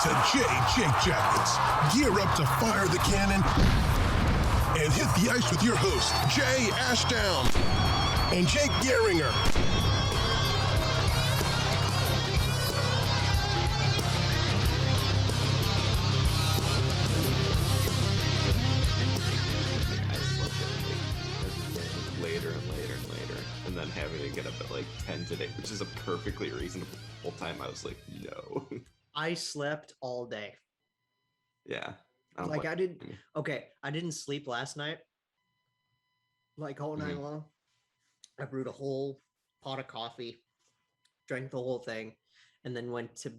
to Jake Jackets. Gear up to fire the cannon and hit the ice with your host, Jay Ashdown and Jake Gehringer. And then having to get up at like 10 today, which is a perfectly reasonable time. I was like, no. I slept all day. Yeah. I didn't sleep last night. Like all night long. I brewed a whole pot of coffee, drank the whole thing, and then went to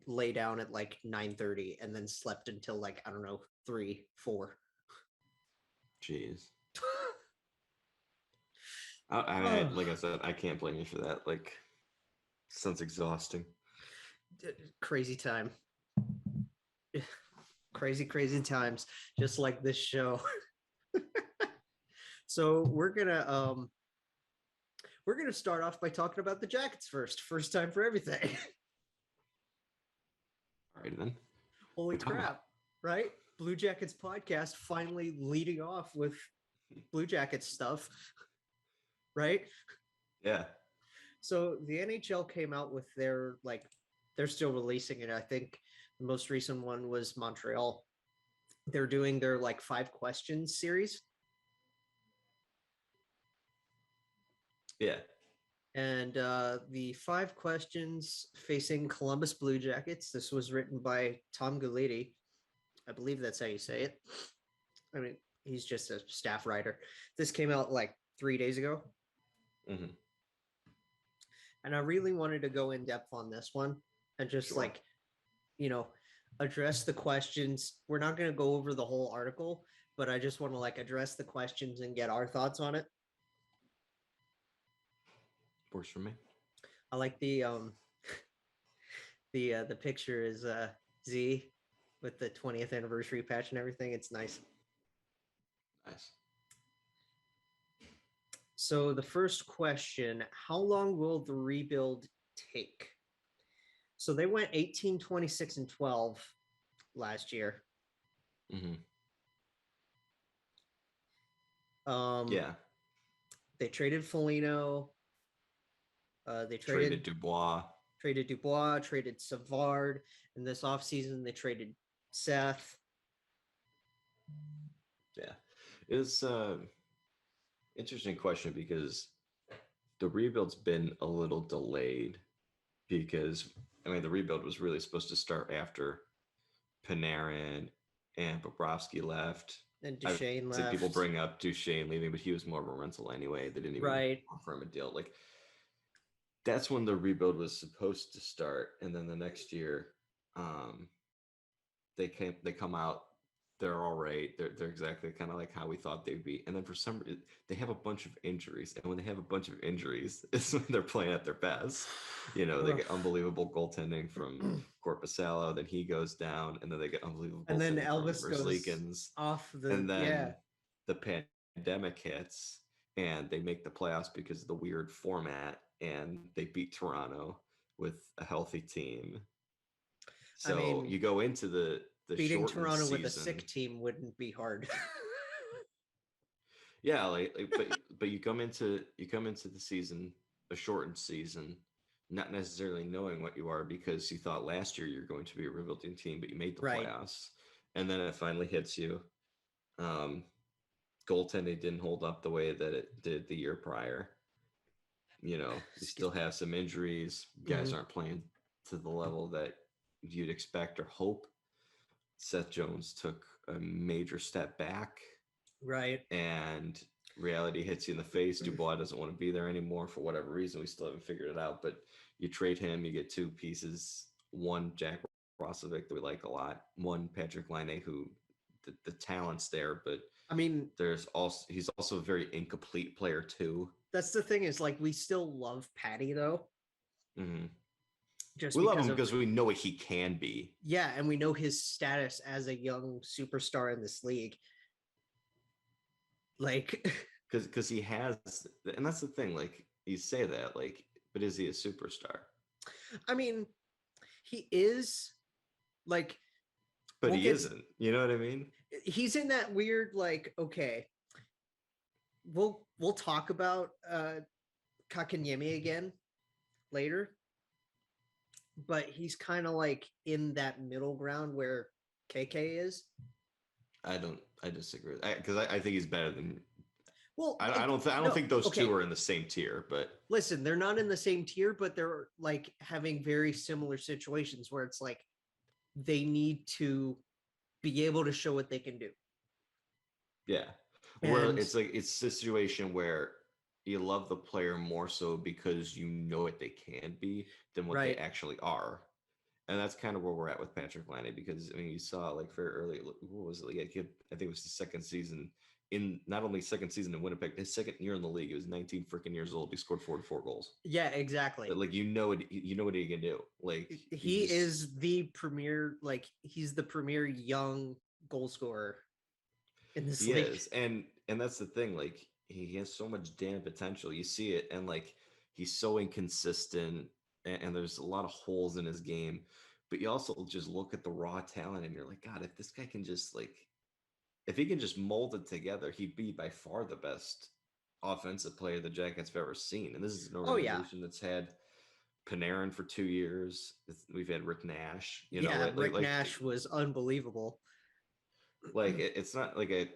lay down at like 9:30 and then slept until like, I don't know, 3, 4. Jeez. Like I said, I can't blame you for that. Like, sounds exhausting. Crazy time. Crazy times, just like this show. So we're gonna start off by talking about the Jackets first time for everything. All right, then. Holy crap, right? Blue Jackets podcast finally leading off with Blue Jackets stuff. Right? Yeah. So the NHL came out with they're still releasing it. I think the most recent one was Montreal. They're doing their 5 questions series. Yeah. And the 5 questions facing Columbus Blue Jackets. This was written by Tom Gulitti. I believe that's how you say it. I mean, he's just a staff writer. This came out 3 days ago. Mm-hmm. And I really wanted to go in depth on this one and just address the questions. We're not going to go over the whole article, but I just want to address the questions and get our thoughts on it. Works for me. I like the picture is Z with the 20th anniversary patch and everything. It's nice. Nice. So the first question, how long will the rebuild take? So they went 18, 26, and 12 last year. Mm-hmm. Yeah. They traded Foligno. They traded Dubois. Traded Savard. In this offseason, they traded Seth. Yeah. It's interesting question because the rebuild's been a little delayed because the rebuild was really supposed to start after Panarin and Bobrovsky left. And Duchesne left. People bring up Duchesne leaving, but he was more of a rental anyway. They didn't even offer him a deal. That's when the rebuild was supposed to start. And then the next year, they come out. They're all right. They're exactly kind of like how we thought they'd be. And then for some reason, they have a bunch of injuries. And when they have a bunch of injuries, it's when they're playing at their best. They get unbelievable goaltending from Korpisalo. Then he goes down. And then they get unbelievable and then goaltending Elvis from goes Verslikins. Off the... And then the pandemic hits. And they make the playoffs because of the weird format. And they beat Toronto with a healthy team. So you go into the beating Toronto season. With a sick team wouldn't be hard. Yeah, but you come into the season, a shortened season, not necessarily knowing what you are because you thought last year you're going to be a rebuilding team, but you made the playoffs, and then it finally hits you. Goaltending didn't hold up the way that it did the year prior. You still have some injuries. Guys aren't playing to the level that you'd expect or hope. Seth Jones took a major step back. Right. And reality hits you in the face. Dubois doesn't want to be there anymore for whatever reason. We still haven't figured it out. But you trade him, you get 2 pieces. One, Jack Roslovic, that we like a lot. One, Patrick Laine, who the talent's there. But he's also a very incomplete player too. That's the thing is we still love Patty though. Mm-hmm. We love him because we know what he can be. Yeah, and we know his status as a young superstar in this league. Because he has, and that's the thing. You say that, but is he a superstar? He is, Like, But we'll he get isn't. You know what I mean? he's in that weird, like, okay, we'll talk about Kotkaniemi again later, but he's kind of like in that middle ground where KK is. I disagree because I think he's better than. Well, I don't no, think those okay. two are in the same tier, but Listen, they're not in the same tier, but they're like having very similar situations where it's like they need to be able to show what they can do. yeah, where And it's like it's a situation where you love the player more so because you know what they can be than what they right, actually are. And that's kind of where we're at with Patrick Laine because I mean you saw like very early what was it like I think it was the second season in not only second season in Winnipeg, his second year in the league. He was 19 freaking years old. He scored 44 goals. yeah, exactly. But, like you know what he can do. Like He is the premier, like he's the premier young goal scorer in this he league. is, and that's the thing. Like he has so much damn potential. You see it, and like he's so inconsistent, and there's a lot of holes in his game. But you also just look at the raw talent, and you're like, God, if this guy can just like, if he can just mold it together, he'd be by far the best offensive player the Jackets have ever seen. And this is an Oh yeah, organization that's had Panarin for 2 years. We've had Rick Nash. You know, yeah. Rick like Nash was unbelievable. it's not like a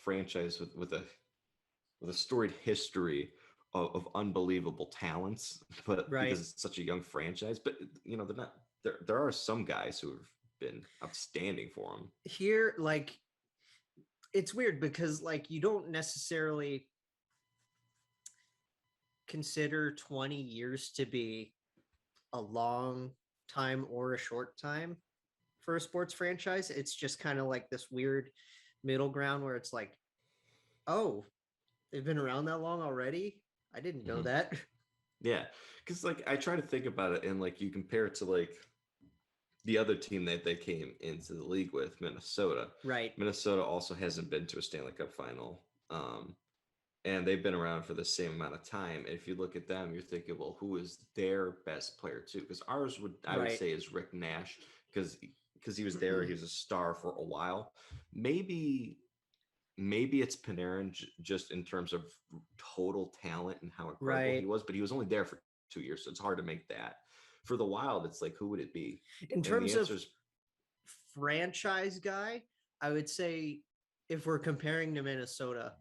franchise with a storied history of unbelievable talents, but Right because it's such a young franchise. But you know, they're not. There are some guys who have been outstanding for them. here, like it's weird because like you don't necessarily consider 20 years to be a long time or a short time for a sports franchise. It's just kind of like this weird middle ground where it's like, oh, they've been around that long already. I didn't know Mhm. that. Yeah, because like I try to think about it, and like you compare it to like the other team that they came into the league with, Minnesota. Right. Minnesota also hasn't been to a Stanley Cup final. And they've been around for the same amount of time. And if you look at them, you're thinking, well, who is their best player too? Because ours I would Right. say is Rick Nash because he was there, he was a star for a while. Maybe it's Panarin just in terms of total talent and how incredible he Right. was, but he was only there for 2 years, so it's hard to make that. For the Wild, it's like who would it be? In And the terms of answer is franchise guy, I would say if we're comparing to Minnesota,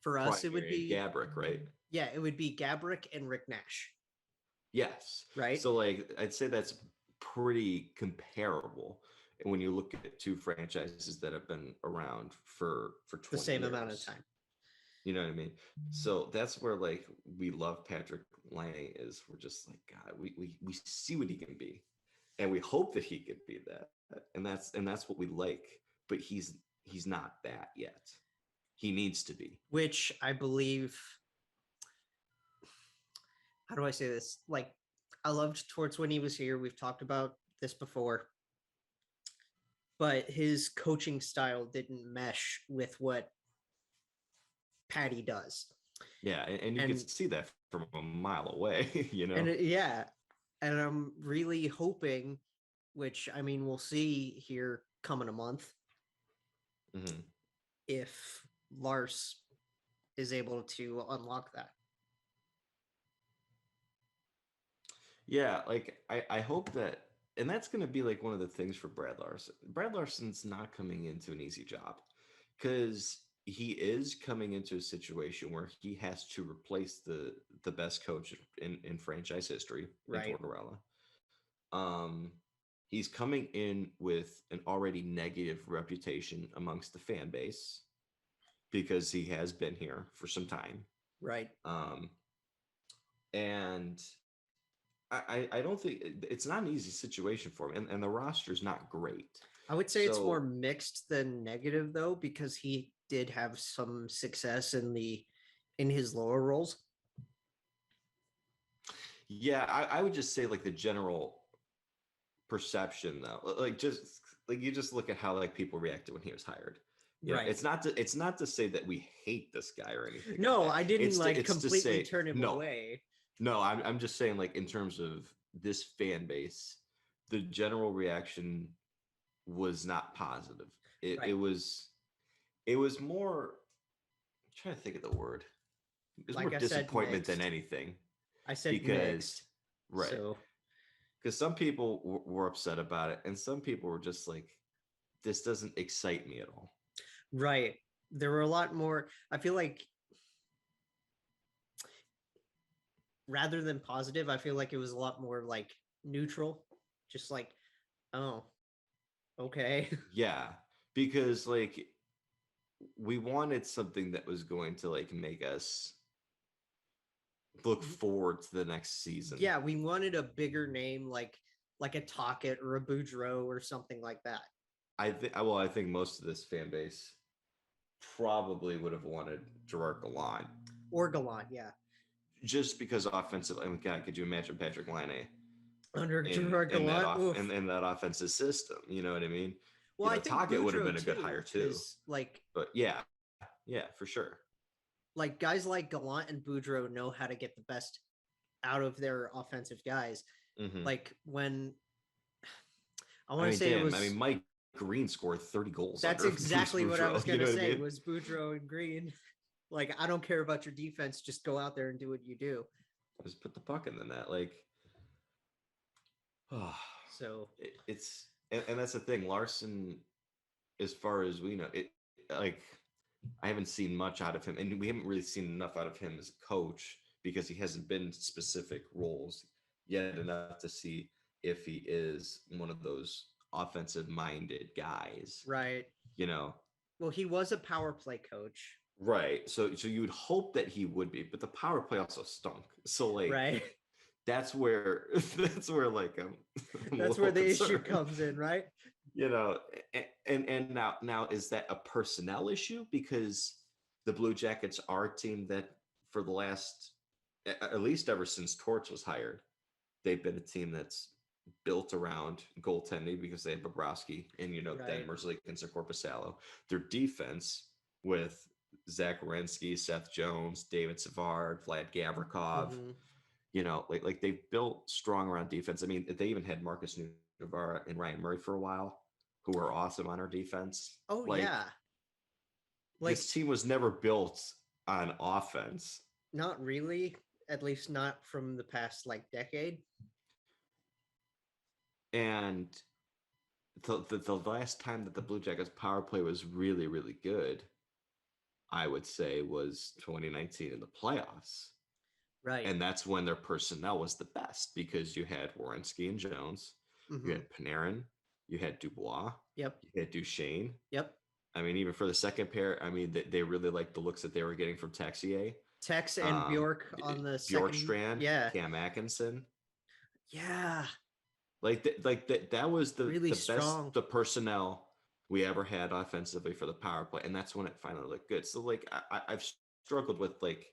for us, it would primary be, Gabrick, right? yeah, it would be Gabrick and Rick Nash. Yes. Right. So like I'd say that's pretty comparable when you look at two franchises that have been around for The 20 same years. amount of time. You know what I mean? So that's where like we love Patrick Laine is we're just like God, we see what he can be. And we hope that he could be that. And that's what we like. But he's not that yet. He needs to be. Which I believe, how do I say this? Like, I loved towards when he was here. We've talked about this before, but his coaching style didn't mesh with what Patty does. Yeah, and you can And see that from a mile away, you know. yeah, and I'm really hoping, which I mean, we'll see here coming a month, Mm-hmm. if Lars is able to unlock that. Yeah, like I hope that, and that's going to be like one of the things for Brad Larson. Brad Larson's not coming into an easy job because he is coming into a situation where he has to replace the best coach in franchise history in Right. Tortorella. He's coming in with an already negative reputation amongst the fan base because he has been here for some time. Right. And I don't think it's not an easy situation for him, and the roster's not great. I would say it's more So mixed than negative though, because he did have some success in his lower roles. yeah, I would just say like the general perception though, like just like you just look at how like people reacted when he was hired. You know, Right. it's not to say that we hate this guy or anything. No, like that. I didn't It's like it's to completely say turn him no, away. no. I'm just saying like in terms of this fan base, the general reaction was not positive. It Right. it was more, I'm trying to think of the word. It was more Like I said, disappointment than mixed. anything I said because mixed. right. So Because some people were upset about it, and some people were just like, "This doesn't excite me at all." right. There were a lot more. I feel like rather than positive, I feel like it was a lot more like neutral. Just like, oh, okay. Yeah, because like we wanted something that was going to like make us look forward to the next season. Yeah, we wanted a bigger name like a Tockett or a Boudreaux or something like that. I think most of this fan base probably would have wanted Gerard Gallant Or Gallant, yeah. just because offensive. I mean, God, could you imagine Patrick Laine Under in Gerard in that Gallant. off Oof. in that offensive system? You know what I mean? Well, You I know, think Tockett would have been Boudreaux a good too, hire too. because But yeah, for sure. like guys like Gallant and Boudreaux know how to get the best out of their offensive guys. Mm-hmm. Like when I I want to mean, say it damn. I was mean, Mike Green scored 30 goals that's under Bruce exactly what I was Boudreaux. You gonna know what I say mean? was Boudreaux and Green. Like, I don't care about your defense, just go out there and do what you do. Just put the puck in the net. Like, oh, So it's and that's the thing. Larson, as far as we know, it like I haven't seen much out of him, and we haven't really seen enough out of him as a coach because he hasn't been in specific roles yet enough to see if he is one of those offensive minded guys. right. You know, Well, he was a power play coach. right. So you would hope that he would be, but the power play also stunk. So like Right. that's where that's where like I'm a That's little where the issue concerned. comes in, right? You know, and now is that a personnel issue because the Blue Jackets are a team that for the last at least ever since Torts was hired, they've been a team that's built around goaltending because they have Bobrovsky and then Right. Merzlik and Korpisalo. Their defense with Zach Werenski, Seth Jones, David Savard, Vlad Gavrikov, Mm-hmm. like they've built strong around defense. I mean, they even had Marcus Navarra and Ryan Murray for a while, who were awesome on our defense. Oh Like yeah. Like this team was never built on offense. not really, at least not from the past like decade. And the last time that the Blue Jackets power play was really, really good, I would say was 2019 in the playoffs. Right. And that's when their personnel was the best because you had Werenski and Jones, Mm-hmm. you had Panarin, you had Dubois, Yep. you had Duchesne. Yep. I mean, even for the second pair, I mean, they really liked the looks that they were getting from Texier. Tex and Bjork on the second. Bjorkstrand, Yeah. Cam Atkinson. Yeah. That was the Really the strong. best the personnel we ever had offensively for the power play, and that's when it finally looked good. So like I've struggled with like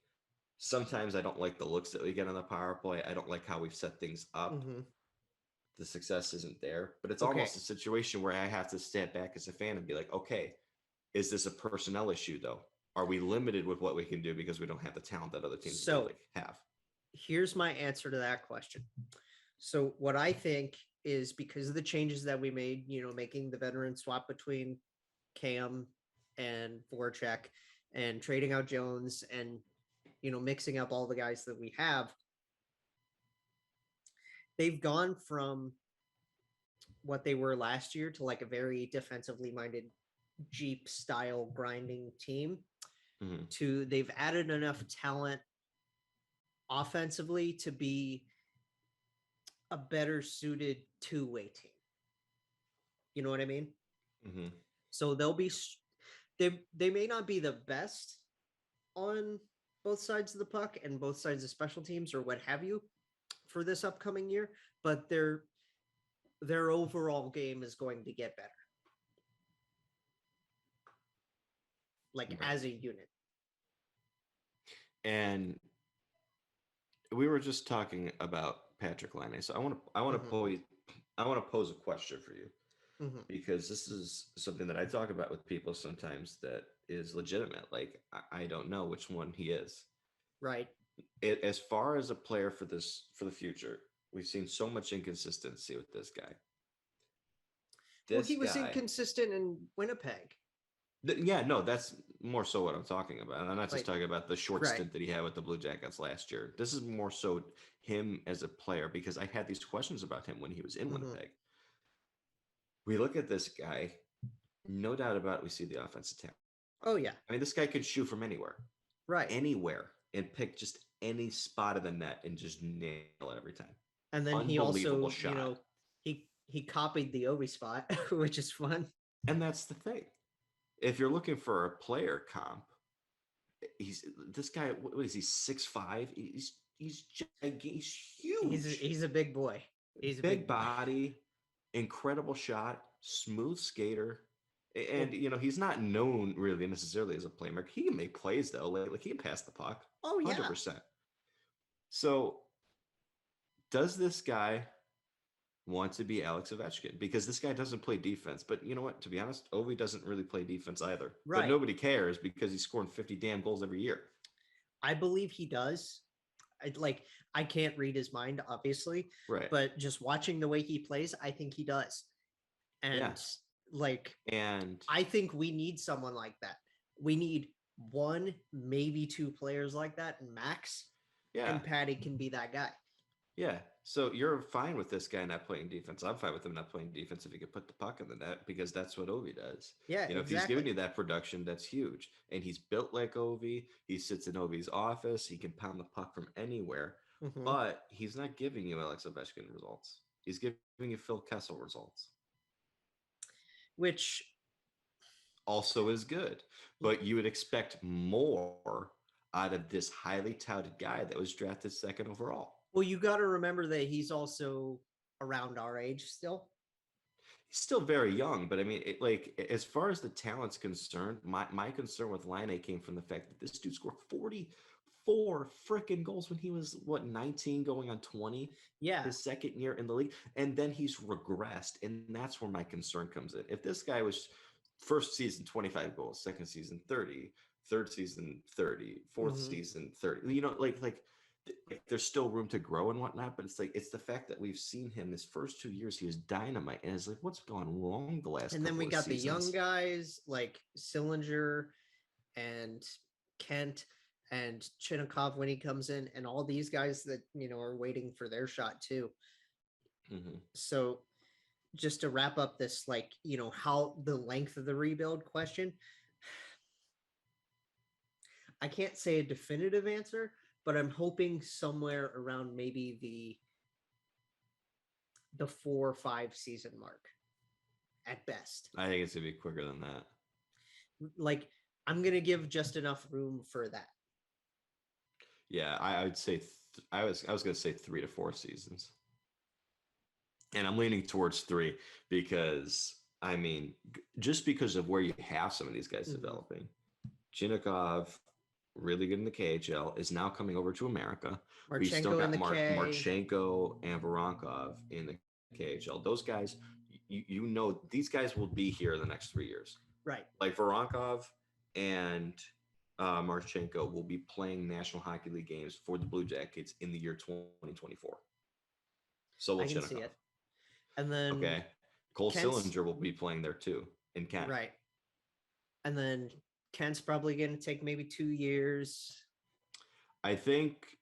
sometimes I don't like the looks that we get on the power play. I don't like how we've set things up. Mm-hmm. The success isn't there, but it's Okay. almost a situation where I have to step back as a fan and be like, okay, is this a personnel issue though? Are we limited with what we can do because we don't have the talent that other teams really have? Here's my answer to that question. So what I think is because of the changes that we made, making the veteran swap between Cam and Voracek and trading out Jones and, mixing up all the guys that we have, they've gone from what they were last year to like a very defensively minded Jeep style grinding team to they've added enough talent offensively to be a better suited two-way team. You know what I mean? Mm-hmm. So they may not be the best on both sides of the puck and both sides of special teams or what have you for this upcoming year, but their overall game is going to get better. Like as a unit. And we were just talking about Patrick Laine. So I want to pose a question for you because this is something that I talk about with people sometimes that is legitimate. Like I don't know which one he is. Right. As far as a player for the future, We've seen so much inconsistency with this guy. Well, he was inconsistent in Winnipeg. Yeah, no, that's more so what I'm talking about. I'm not just talking about the short right. stint that he had with the Blue Jackets last year. This is more so him as a player, because I had these questions about him when he was in Winnipeg. We look at this guy, no doubt about it, we see the offensive talent. Oh, yeah. I mean, this guy could shoot from anywhere. Right. Anywhere, and pick just any spot of the net and just nail it every time. And then he also, shot. He copied the Ovi spot, which is fun. And that's the thing. If you're looking for a player comp, this guy. What is he? 6'5". He's huge. He's a big boy. He's a big body, incredible shot, smooth skater, and he's not known really necessarily as a playmaker. He can make plays though. Like he can pass the puck. Oh yeah, 100%. So, does this guy want to be Alex Ovechkin? Because this guy doesn't play defense. But you know what? To be honest, Ovi doesn't really play defense either. Right. But nobody cares because he's scoring 50 damn goals every year. I believe he does. I can't read his mind, obviously. Right. But just watching the way he plays, I think he does. And I think we need someone like that. We need one, maybe two players like that, max. Yeah. And Patty can be that guy. Yeah. So you're fine with this guy not playing defense. I'm fine with him not playing defense if he could put the puck in the net, because that's what Ovi does. Yeah. If he's giving you that production, that's huge. And he's built like Ovi. He sits in Ovi's office. He can pound the puck from anywhere. Mm-hmm. But he's not giving you Alex Ovechkin results. He's giving you Phil Kessel results. Which also is good. But you would expect more out of this highly touted guy that was drafted second overall. Well, you got to remember that he's also around our age still. He's still very young, but I mean, as far as the talent's concerned, my concern with Laine came from the fact that this dude scored 44 freaking goals when he was 19 going on 20. Yeah, his second year in the league, and then he's regressed, and that's where my concern comes in. If this guy was first season 25 goals, second season 30, third season 30, fourth season 30, there's still room to grow and whatnot, but it's the fact that we've seen him this first 2 years, he was dynamite, and it's like, what's gone wrong the last and then we got seasons? The young guys like Sillinger and Kent and Chinnikov when he comes in, and all these guys that are waiting for their shot too. Mm-hmm. So just to wrap up this, how the length of the rebuild question, I can't say a definitive answer, but I'm hoping somewhere around maybe the 4 or 5 season mark at best. I think it's gonna be quicker than that. I'm gonna give just enough room for that. Yeah, I would say I was gonna say 3 to 4 seasons, and I'm leaning towards 3 because I mean, just because of where you have some of these guys developing. Chinnikov, really good in the KHL, is now coming over to America. We still got Marchenko and Voronkov in the KHL. Those guys, these guys will be here in the next 3 years. Right. Like Voronkov and Marchenko will be playing National Hockey League games for the Blue Jackets in the year 2024. So we'll see it. And then Cole Sillinger will be playing there too in Kent. Right. And then Kent's probably going to take maybe 2 years. I think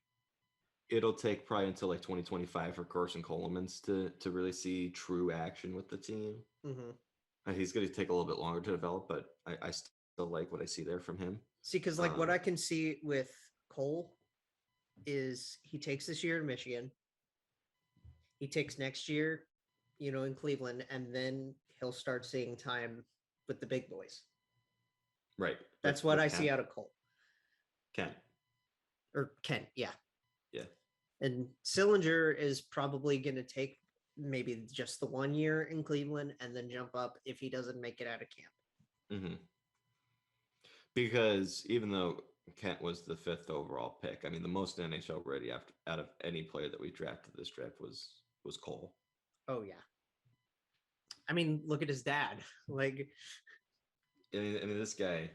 it'll take probably until 2025 for Carson Colemans to really see true action with the team. Mm-hmm. He's going to take a little bit longer to develop, but I still like what I see there from him. See, because what I can see with Cole is he takes this year in Michigan. He takes next year, in Cleveland, and then he'll start seeing time with the big boys. Right. That's what I see out of Cole. Kent, yeah. Yeah. And Sillinger is probably going to take maybe just the 1 year in Cleveland and then jump up if he doesn't make it out of camp. Mm-hmm. Because even though Kent was the 5th overall pick, I mean, the most NHL ready out of any player that we drafted this draft was Cole. Oh, yeah. I mean, look at his dad. I mean, this guy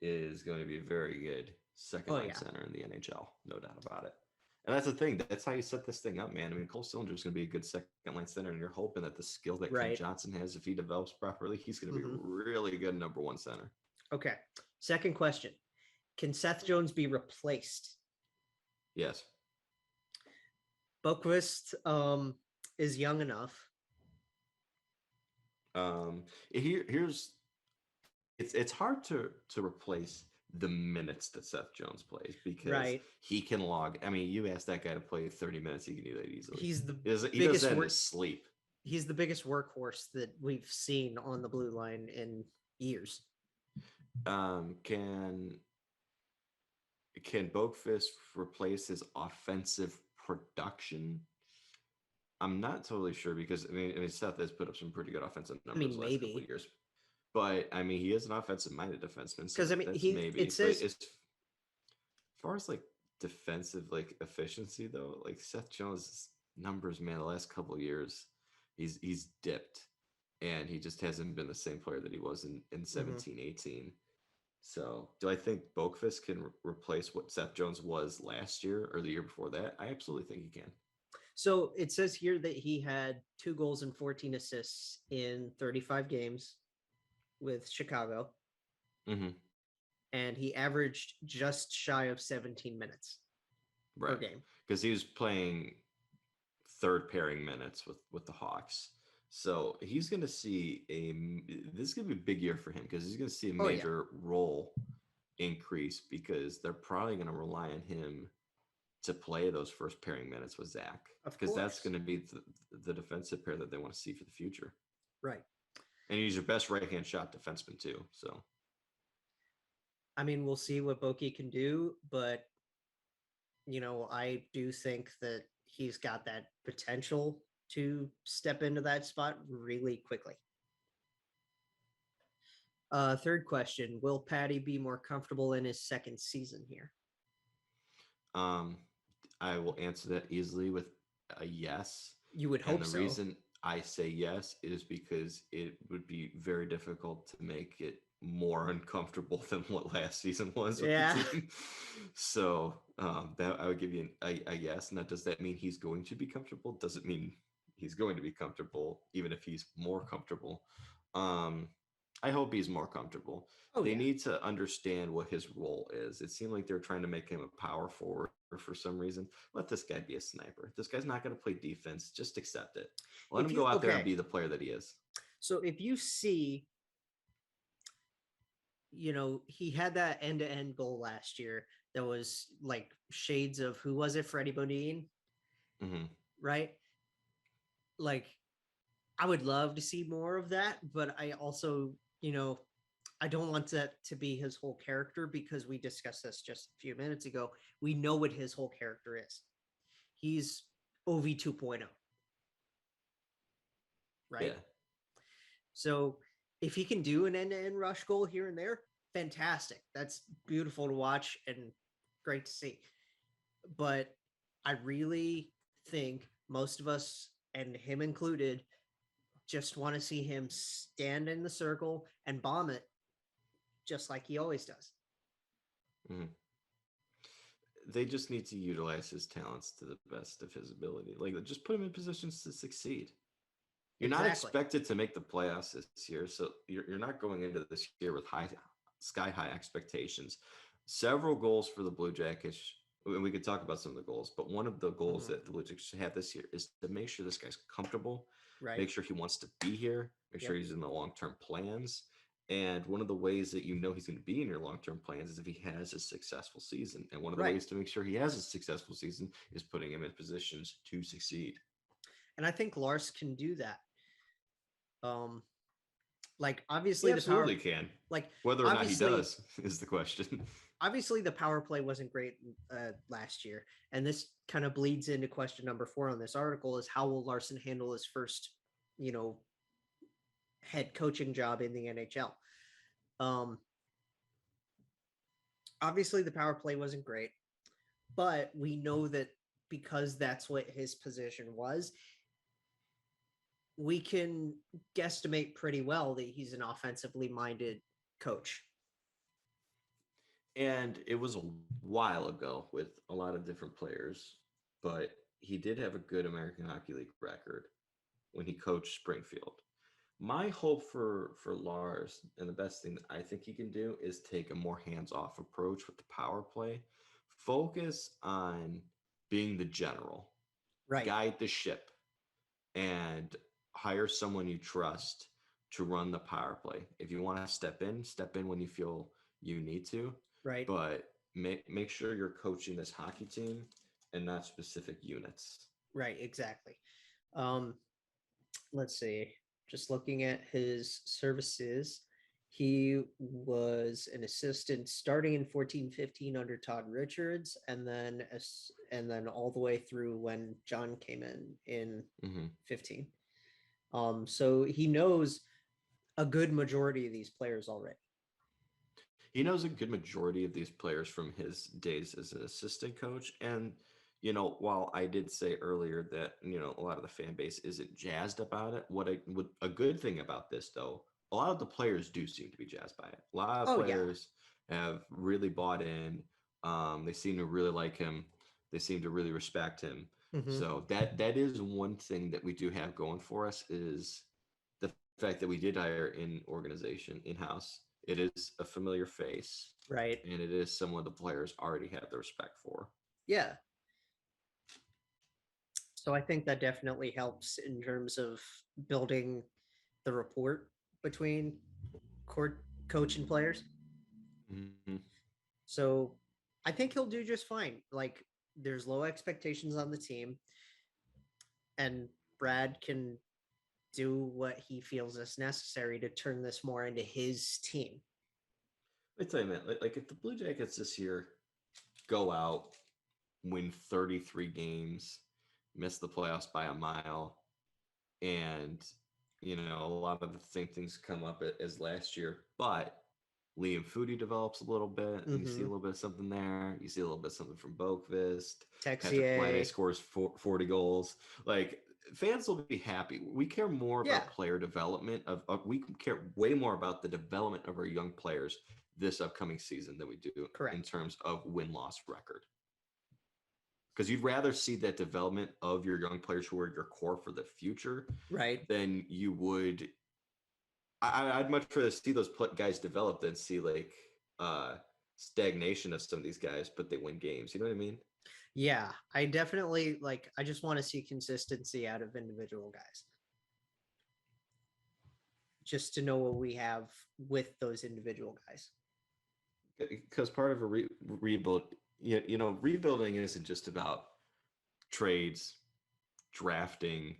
is going to be very good second line center in the NHL, no doubt about it. And that's the thing. That's how you set this thing up, man. I mean, Cole Sillinger is going to be a good second line center, and you're hoping that the skill that Ken Right. Johnson has, if he develops properly, he's going to be Mhm. really good number one center. Okay. Second question. Can Seth Jones be replaced? Yes. Boqvist is young enough. Here's it's hard to replace the minutes that Seth Jones plays because Right. he can log. I mean, you ask that guy to play 30 minutes, he can do that easily. He's the he does biggest that in his sleep. He's the biggest workhorse that we've seen on the blue line in years. Can Boqvist replace his offensive production? I'm not totally sure because I mean Seth has put up some pretty good offensive numbers the last couple of years. But I mean, he is an offensive-minded defenseman. Because So I mean, that's maybe. It says as far as like defensive like efficiency though, like Seth Jones' numbers, man, the last couple of years, he's dipped, and he just hasn't been the same player that he was in 17, 18. So, do I think Boqvist can replace what Seth Jones was last year or the year before that? I absolutely think he can. So it says here that he had 2 goals and 14 assists in 35 games with Chicago. Mm-hmm. And he averaged just shy of 17 minutes per game. Because he was playing third pairing minutes with the Hawks. So he's going to see this is going to be a big year for him because he's going to see a major role increase because they're probably going to rely on him to play those first pairing minutes with Zach. Because that's going to be the defensive pair that they want to see for the future. Right. And he's your best right-hand shot defenseman too. So, I mean, we'll see what Boki can do, but you know, I do think that he's got that potential to step into that spot really quickly. Third question, will Patty be more comfortable in his second season here? I will answer that easily with a yes. You would hope so. And the reason I say yes is because it would be very difficult to make it more uncomfortable than what last season was with the team. So that I would give you a yes. Now, does that mean he's going to be comfortable? Doesn't mean he's going to be comfortable, even if he's more comfortable. I hope he's more comfortable. They need to understand what his role is. It seemed like they're trying to make him a power forward for some reason. Let this guy be a sniper. This guy's not going to play defense. Just accept it. Let him go out there and be the player that he is. So if you see, you know, he had that end-to-end goal last year that was like shades of, who was it? Freddie Bodine, right? Like, I would love to see more of that, but I also, you know, I don't want that to be his whole character because we discussed this just a few minutes ago. We know what his whole character is. He's OV 2.0. Right? Yeah. So if he can do an end-to-end rush goal here and there, fantastic. That's beautiful to watch and great to see. But I really think most of us, and him included, just want to see him stand in the circle and bomb it just like he always does. Mm-hmm. They just need to utilize his talents to the best of his ability. Like, just put him in positions to succeed. You're not expected to make the playoffs this year, so you're not going into this year with sky-high expectations. Several goals for the Blue Jackets, and we could talk about some of the goals, but one of the goals that the Blue Jackets have this year is to make sure this guy's comfortable, make sure he wants to be here, make sure he's in the long-term plans. And one of the ways that you know he's going to be in your long-term plans is if he has a successful season. And one of the ways to make sure he has a successful season is putting him in positions to succeed. And I think Lars can do that. Like, obviously, he absolutely can. Like, whether or not he does is the question. Obviously, the power play wasn't great last year, and this kind of bleeds into question number 4 on this article: is how will Larson handle his first, you know, head coaching job in the NHL? Obviously, the power play wasn't great, but we know that because that's what his position was, we can guesstimate pretty well that he's an offensively minded coach. And it was a while ago with a lot of different players but he did have a good American Hockey League record when he coached Springfield. My hope for Lars, and the best thing that I think he can do, is take a more hands-off approach with the power play. Focus on being the general, Right. guide the ship, and hire someone you trust to run the power play. If you want to step in when you feel you need to. Right. But make sure you're coaching this hockey team and not specific units. Right. Exactly. Let's see. Just looking at his services, he was an assistant starting in 14-15 under Todd Richards, and then all the way through when John came in 15. So he knows a good majority of these players already. He knows a good majority of these players from his days as an assistant coach. And, while I did say earlier that, a lot of the fan base isn't jazzed about it, what a good thing about this, though, a lot of the players do seem to be jazzed by it. A lot of players have really bought in. They seem to really like him. They seem to really respect him. So that is one thing that we do have going for us, is the fact that we did hire in organization in-house. It is a familiar face, right? And it is someone the players already have the respect for. Yeah. So I think that definitely helps in terms of building the rapport between coach and players. Mm-hmm. So I think he'll do just fine. Like, there's low expectations on the team, and Brad can do what he feels is necessary to turn this more into his team. Let me tell you, man, like if the Blue Jackets this year go out, win 33 games, miss the playoffs by a mile, and a lot of the same things come up as last year, but Liam Foudy develops a little bit, and you see a little bit of something there. You see a little bit of something from Boqvist. Patrick Laine scores 40 goals. Like, fans will be happy. We care more about player development. We care way more about the development of our young players this upcoming season than we do in terms of win-loss record. Because you'd rather see that development of your young players who are your core for the future, right? Than you would. I'd much rather see those guys develop than see stagnation of some of these guys, but they win games. You know what I mean? Yeah, I definitely I just want to see consistency out of individual guys, just to know what we have with those individual guys. Because part of a rebuild, rebuilding isn't just about trades, drafting,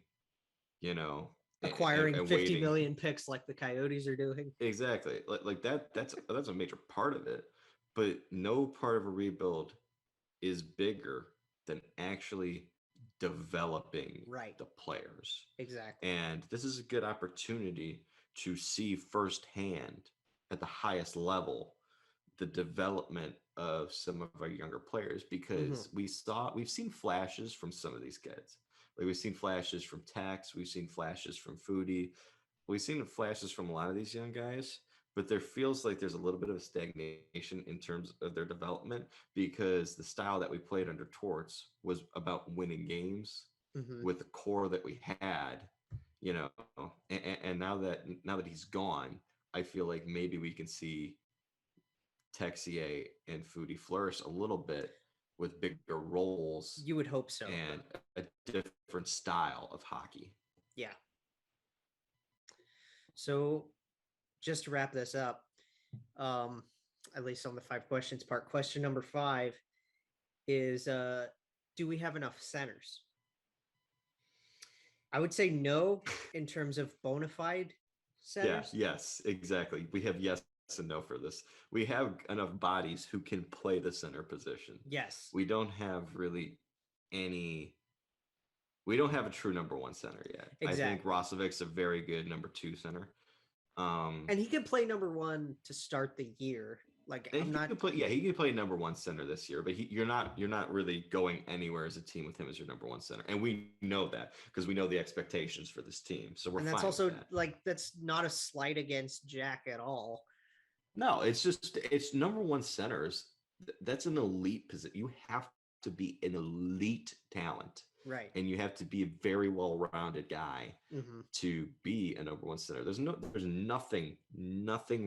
acquiring and 50 million picks like the Coyotes are doing. Exactly. Like that's a major part of it, but no part of a rebuild is bigger than actually developing the players. Exactly. And this is a good opportunity to see firsthand at the highest level the development of some of our younger players, because we've seen flashes from some of these kids. Like, we've seen flashes from Tex, we've seen flashes from Foudy, we've seen flashes from a lot of these young guys, but there feels like there's a little bit of a stagnation in terms of their development, because the style that we played under Torts was about winning games with the core that we had, and now that he's gone, I feel like maybe we can see Texier and Foudy flourish a little bit with bigger roles. You would hope so. And a different style of hockey. Yeah. So just to wrap this up, at least on the 5 questions part, question number 5 is, do we have enough centers? I would say no in terms of bona fide centers. Yeah, yes, exactly. We have yes and no for this. We have enough bodies who can play the center position. Yes. We don't have really we don't have a true number 1 center yet. Exactly. I think Roslovic's a very good number 2 center. And he can play number 1 to start the year. Like, he can play number 1 center this year, but you're not really going anywhere as a team with him as your number 1 center, and we know that because we know the expectations for this team. So we're. And that's also that's not a slight against Jack at all. No, it's number 1 centers. That's an elite position. You have to be an elite talent. Right. And you have to be a very well-rounded guy to be a number one center. There's nothing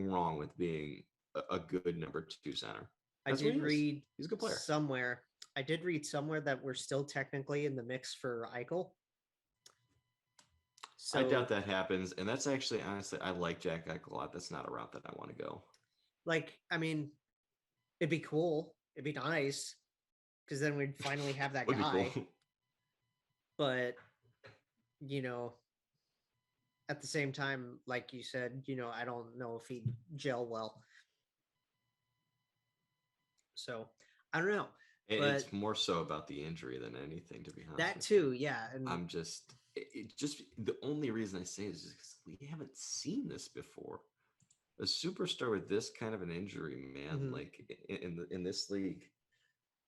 wrong with being a good number two center. That's I did read he's a good player. I did read somewhere that we're still technically in the mix for Eichel. So I doubt that happens. And that's actually, honestly, I like Jack Eichel a lot. That's not a route that I want to go. Like, I mean, it'd be cool. It'd be nice because then we'd finally have that guy. Cool. But, you know, at the same time, like you said, you know, I don't know if he'd gel well. So I don't know. But it's more so about the injury than anything, to be honest. That too, yeah. And I'm just the only reason I say it is just because we haven't seen this before. A superstar with this kind of an injury, man, like in this league.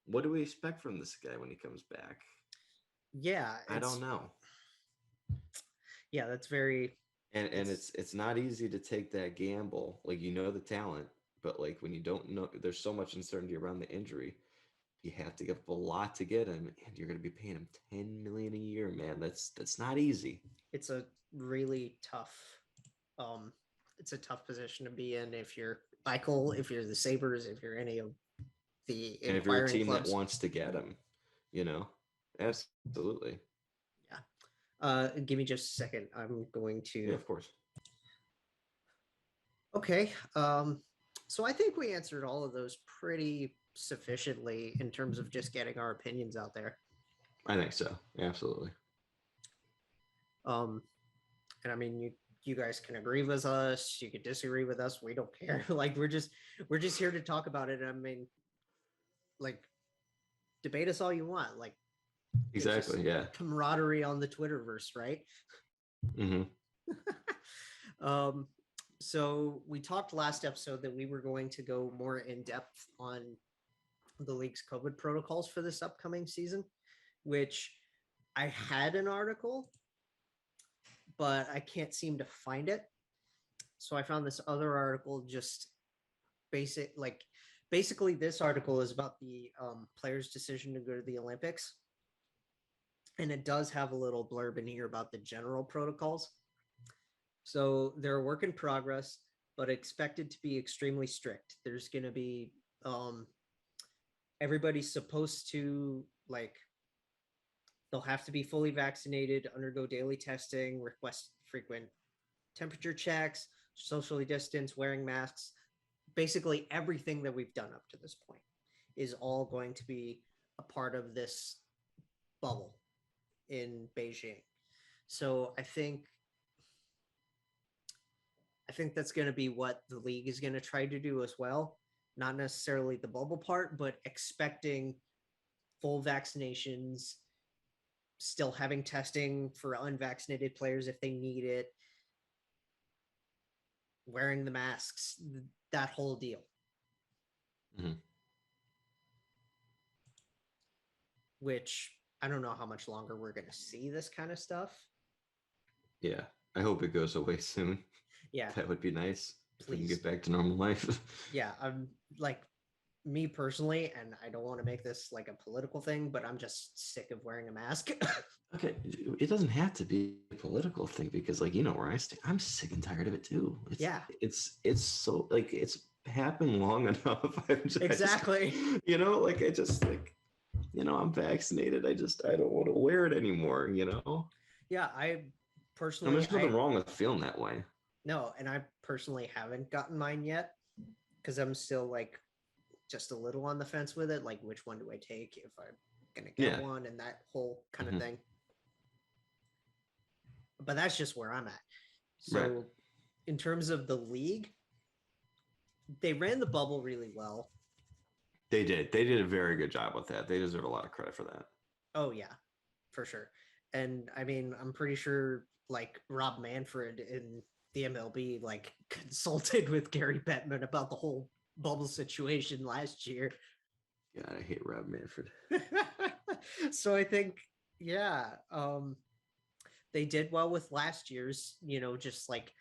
What do we expect from this guy when he comes back? Yeah, I don't know. Yeah, that's very. And it's not easy to take that gamble. Like, you know the talent, but like when you don't know, there's so much uncertainty around the injury. You have to give up a lot to get him, and you're going to be paying him $10 million a year, man. That's not easy. It's a really tough. It's a tough position to be in if you're Eichel, if you're the Sabres, if you're any of the and if you're a team clubs that wants to get him, you know, absolutely. Yeah. Give me just a second. I'm going to. Yeah, of course. Okay. So I think we answered all of those pretty sufficiently in terms of just getting our opinions out there. I think so. Absolutely. And I mean, you guys can agree with us, you could disagree with us, we don't care. Like we're just here to talk about it. I mean, like, debate us all you want. Like, exactly, yeah. Camaraderie on the Twitterverse, right? So we talked last episode that we were going to go more in depth on the league's COVID protocols for this upcoming season, which I had an article, but I can't seem to find it. So I found this other article, just basically this article is about the players' decision to go to the Olympics. And it does have a little blurb in here about the general protocols. So they're a work in progress, but expected to be extremely strict. There's going to be everybody's supposed to, like, they'll have to be fully vaccinated, undergo daily testing, request frequent temperature checks, socially distance, wearing masks. Basically everything that we've done up to this point is all going to be a part of this bubble in Beijing. So I think that's going to be what the league is going to try to do as well. Not necessarily the bubble part, but expecting full vaccinations, still having testing for unvaccinated players if they need it, wearing the masks, that whole deal. Which I don't know how much longer we're going to see this kind of stuff. Yeah, I hope it goes away soon. Yeah, that would be nice. If we can Please. get back to normal life. Yeah, I'm like, me personally, and I don't want to make this like a political thing, but I'm just sick of wearing a mask. Okay, it doesn't have to be a political thing, because, like, you know where I stand. I'm sick and tired of it too. It's so, like, it's happened long enough. Exactly. You know, like, I just, like, you know, I'm vaccinated. I don't want to wear it anymore, you know? Yeah, I personally... there's nothing wrong with feeling that way. No, and I personally haven't gotten mine yet, because I'm still, like, just a little on the fence with it. Like, which one do I take if I'm going to get one, and that whole kind of thing. But that's just where I'm at. So in terms of the league, they ran the bubble really well. They did. They did a very good job with that. They deserve a lot of credit for that. Oh, yeah, for sure. And I mean, I'm pretty sure, like, Rob Manfred in the MLB, like, consulted with Gary Bettman about the whole bubble situation last year. God, I hate Rob Manfred. So I think, they did well with last year's, you know, just like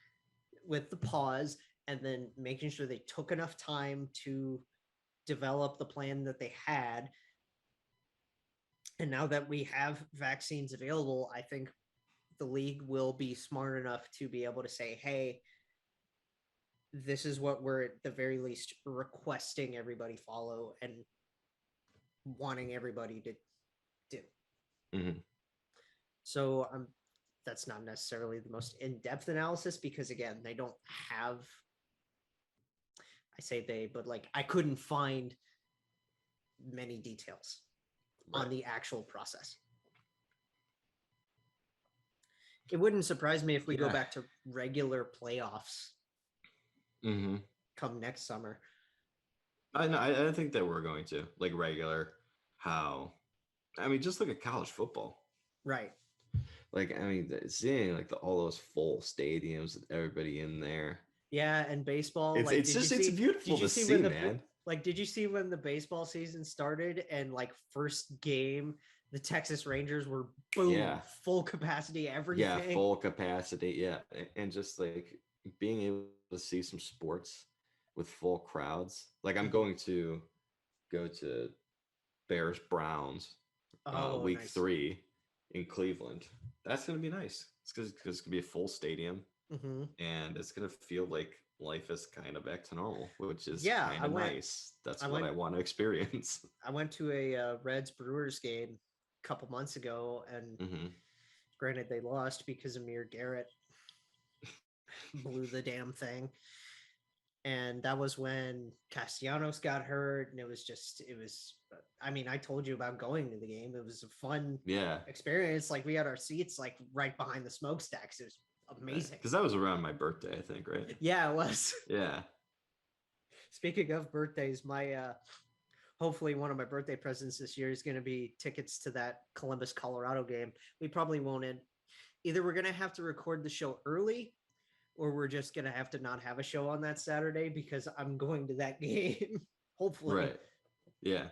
with the pause, and then making sure they took enough time to develop the plan that they had. And now that we have vaccines available, I think the league will be smart enough to be able to say, hey, this is what we're at the very least requesting everybody follow and wanting everybody to do. Mm-hmm. So that's not necessarily the most in-depth analysis because, again, they don't have, I say they, but like I couldn't find many details on the actual process. It wouldn't surprise me if we go back to regular playoffs come next summer. I think that we're going to like regular. Just look at college football. Right. Like, seeing like all those full stadiums with everybody in there. Yeah, and baseball. It's beautiful to see, man. Like, did you see when the baseball season started and like first game, the Texas Rangers were full capacity, everything. Yeah, full capacity. Yeah, and just like being able to see some sports with full crowds. Like, I'm going to go to Bears Browns week 3 in Cleveland. That's gonna be nice. It's because it's gonna be a full stadium, and it's gonna feel like life is kind of back to normal, which is kind of nice. That's what I want to experience. I went to a Reds Brewers game a couple months ago, and granted they lost because Amir Garrett blew the damn thing. And that was when Castellanos got hurt, and it was I told you about going to the game. It was a fun experience. Like, we had our seats like right behind the smokestacks. It was amazing. Because that was around my birthday, I think, right? Yeah, it was. Yeah. Speaking of birthdays, my hopefully one of my birthday presents this year is going to be tickets to that Columbus, Colorado game. We probably won't either. We're going to have to record the show early, or we're just going to have to not have a show on that Saturday because I'm going to that game. Hopefully. Right. Yeah.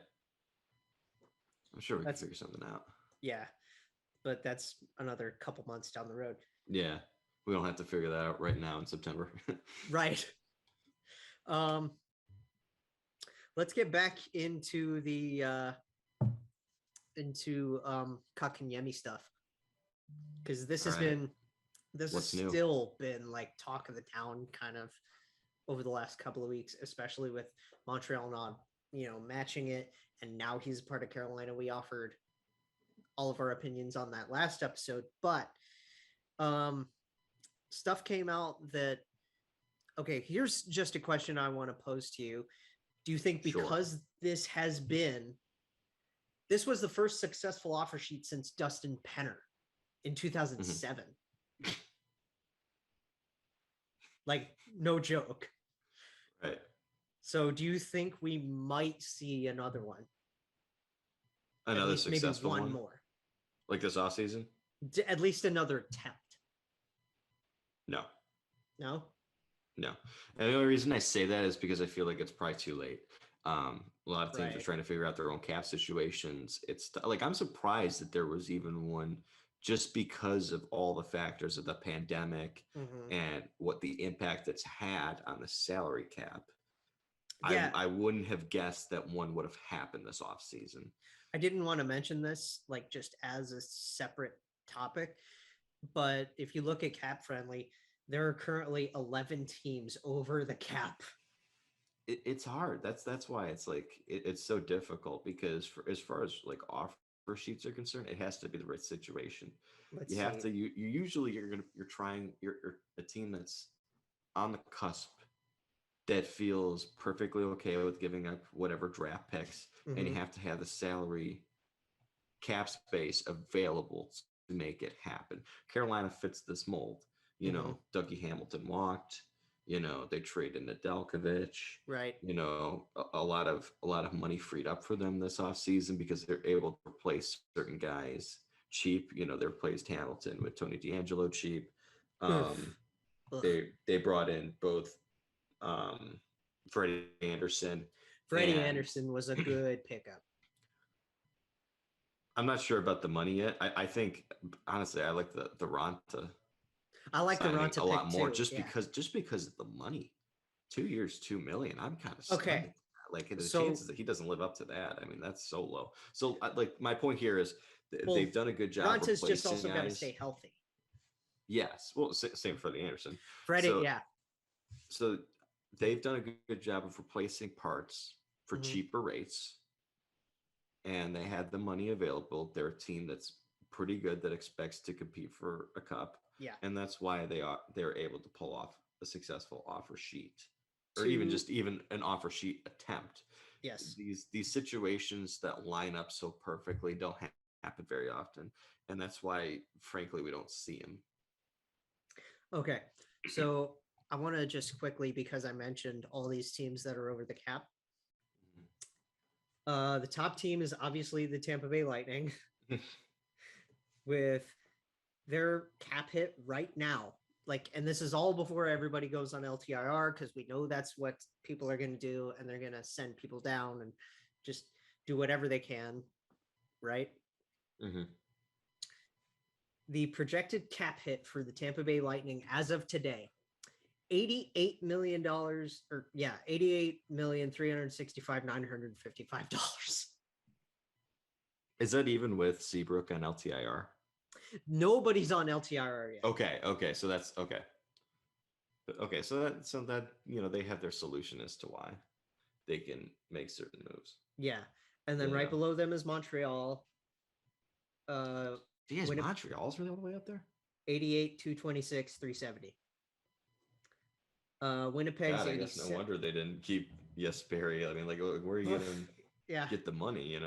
I'm sure we can figure something out. Yeah. But that's another couple months down the road. Yeah. We don't have to figure that out right now in September. Right. Let's get back into the Kotkaniemi stuff. Because this has still been like talk of the town kind of over the last couple of weeks, especially with Montreal not, matching it. And now he's part of Carolina. We offered all of our opinions on that last episode, but stuff came out that, okay, here's just a question I want to pose to you. Do you think because this was the first successful offer sheet since Dustin Penner in 2007? Like, no joke. Right. So do you think we might see another one? Another successful maybe one more. Like this offseason? At least another attempt. No. No? No. And the only reason I say that is because I feel like it's probably too late. A lot of teams are trying to figure out their own cap situations. It's like, I'm surprised that there was even one, just because of all the factors of the pandemic and what the impact it's had on the salary cap. Yeah. I wouldn't have guessed that one would have happened this offseason. I didn't want to mention this like just as a separate topic, but if you look at Cap Friendly, there are currently 11 teams over the cap. It's hard. That's why it's like it's so difficult, because as far as like offer sheets are concerned, it has to be the right situation. You're a team that's on the cusp that feels perfectly okay with giving up whatever draft picks, and you have to have the salary cap space available to make it happen. Carolina fits this mold. Dougie Hamilton walked. They traded Nedeljkovic. Right. A lot of money freed up for them this offseason because they're able to replace certain guys cheap. They replaced Hamilton with Tony DeAngelo cheap. They brought in both Freddie Anderson. Freddie Anderson was a good pickup. I'm not sure about the money yet. I think, honestly, I like the Raanta. I like the Raanta a lot more too, because of the money. 2 years, $2 million. I'm kind of okay. Like the So- chances that he doesn't live up to that, I mean, that's so low. So like my point here is Well, they've done a good job Ronta's replacing just also got to guys. stay healthy. Yes, well, same for the Anderson. Freddie, So, yeah. So they've done a good job of replacing parts for Mhm. cheaper rates, and they had the money available. They're a team that's pretty good that expects to compete for a cup, Yeah. and that's why they're able to pull off a successful offer sheet, or even an offer sheet attempt. Yes. These situations that line up so perfectly don't happen very often, and that's why, frankly, we don't see them. Okay. So I want to just quickly, because I mentioned all these teams that are over the cap. The top team is obviously the Tampa Bay Lightning with their cap hit right now. Like, and this is all before everybody goes on LTIR, because we know that's what people are going to do, and they're going to send people down and just do whatever they can, right? Mm-hmm. The projected cap hit for the Tampa Bay Lightning as of today, $88 million, or yeah, $88,365,955. Is that even with Seabrook on LTIR? Nobody's on LTIR yet. Okay, so that's okay. Okay, so that they have their solution as to why they can make certain moves. Yeah, and then right below them is Montreal. Geez, Montreal's really all the way up there. 88, 226, 370. Winnipeg's God, I 87. guess no wonder they didn't keep Jesperi. I mean, like, where are you gonna get the money?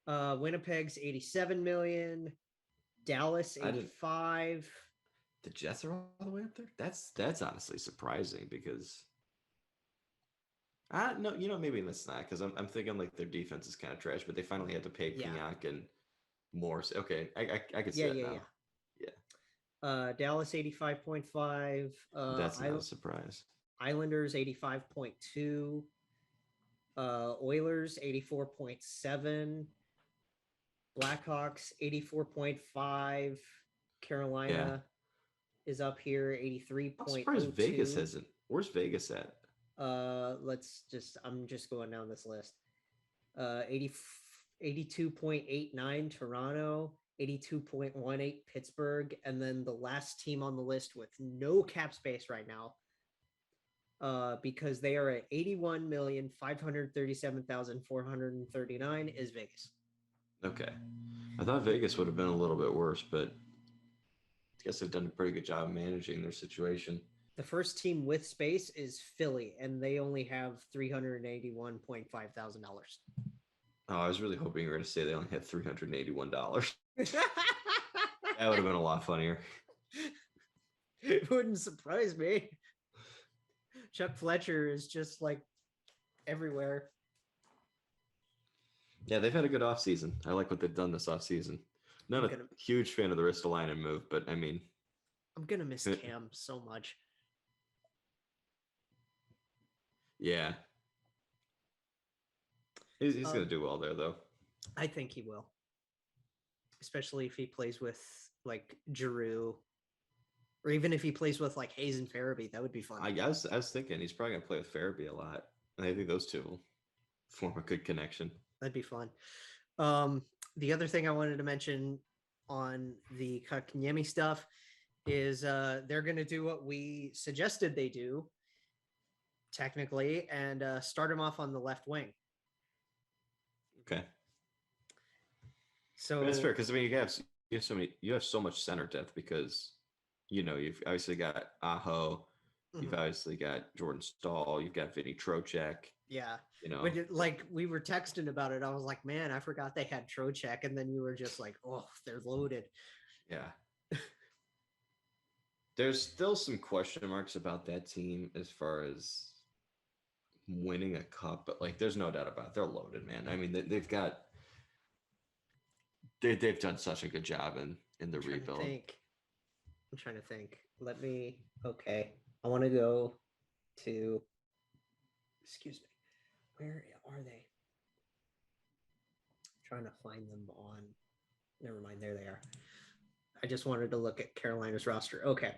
Winnipeg's 87 million. Dallas 85. The Jets are all the way up there. That's honestly surprising because no, maybe that's not, because I'm thinking like their defense is kind of trash, but they finally had to pay Pignac and Morse. Okay, I can see that now. Yeah. Dallas 85.5. That's not a surprise. Islanders 85.2. Oilers 84.7. Blackhawks 84.5. Carolina is up here 83.02. I'm surprised Vegas hasn't. Where's Vegas at? I'm just going down this list. 82.89 Toronto, 82.18 Pittsburgh, and then the last team on the list with no cap space right now, because they are at 81,537,439 is Vegas. Okay. I thought Vegas would have been a little bit worse, but I guess they've done a pretty good job managing their situation. The first team with space is Philly, and they only have $381.5 thousand. Oh, I was really hoping you were going to say they only had $381. That would have been a lot funnier. It wouldn't surprise me. Chuck Fletcher is just like everywhere. Yeah, they've had a good offseason. I like what they've done this offseason. Not a huge fan of the Ristolainen move, but I mean, I'm going to miss Cam so much. Yeah. He's going to do well there, though. I think he will. Especially if he plays with, like, Giroux. Or even if he plays with, like, Hayes and Farabee. That would be fun. I was thinking he's probably going to play with Farabee a lot. And I think those two will form a good connection. That'd be fun. The other thing I wanted to mention on the Kotkaniemi stuff is they're going to do what we suggested they do, technically, and start him off on the left wing. Okay. So but that's fair, because I mean you have so much center depth, because you've obviously got Aho, you've obviously got Jordan Stahl, you've got Vinny Trocheck. Yeah. Like we were texting about it, I was like, man, I forgot they had Trocheck, and then you were just like, oh, they're loaded. Yeah. There's still some question marks about that team as far as winning a cup, but like there's no doubt about it. They're loaded, man. I mean, they've done such a good job in the rebuild. I'm trying to think. Okay. I want to go to, excuse me. Where are they? I'm trying to find them on. Never mind. There they are. I just wanted to look at Carolina's roster. Okay.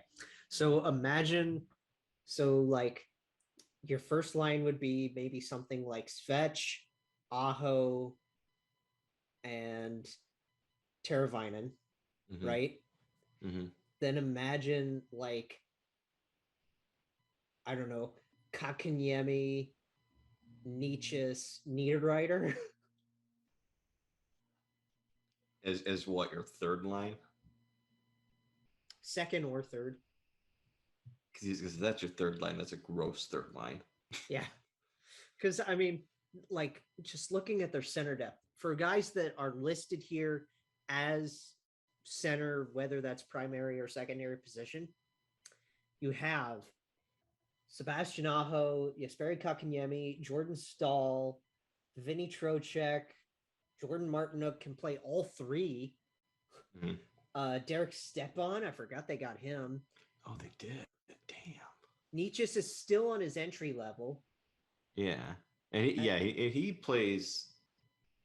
So imagine, like Your first line would be maybe something like Svech, Aho, and Teravainen, Mm-hmm. right? Mm-hmm. Then imagine like, I don't know, Kotkaniemi, Nietzsche's Niederreiter. As what, your third line? Second or third. Because that's your third line. That's a gross third line. Yeah. Because, I mean, like, just looking at their center depth, for guys that are listed here as center, whether that's primary or secondary position, you have Sebastian Aho, Jesperi Kotkaniemi, Jordan Stahl, Vinny Trocheck, Jordan Martinook can play all three. Mm-hmm. Derek Stepan, I forgot they got him. Oh, they did. Damn. Nietzsche is still on his entry level. Yeah, and he plays.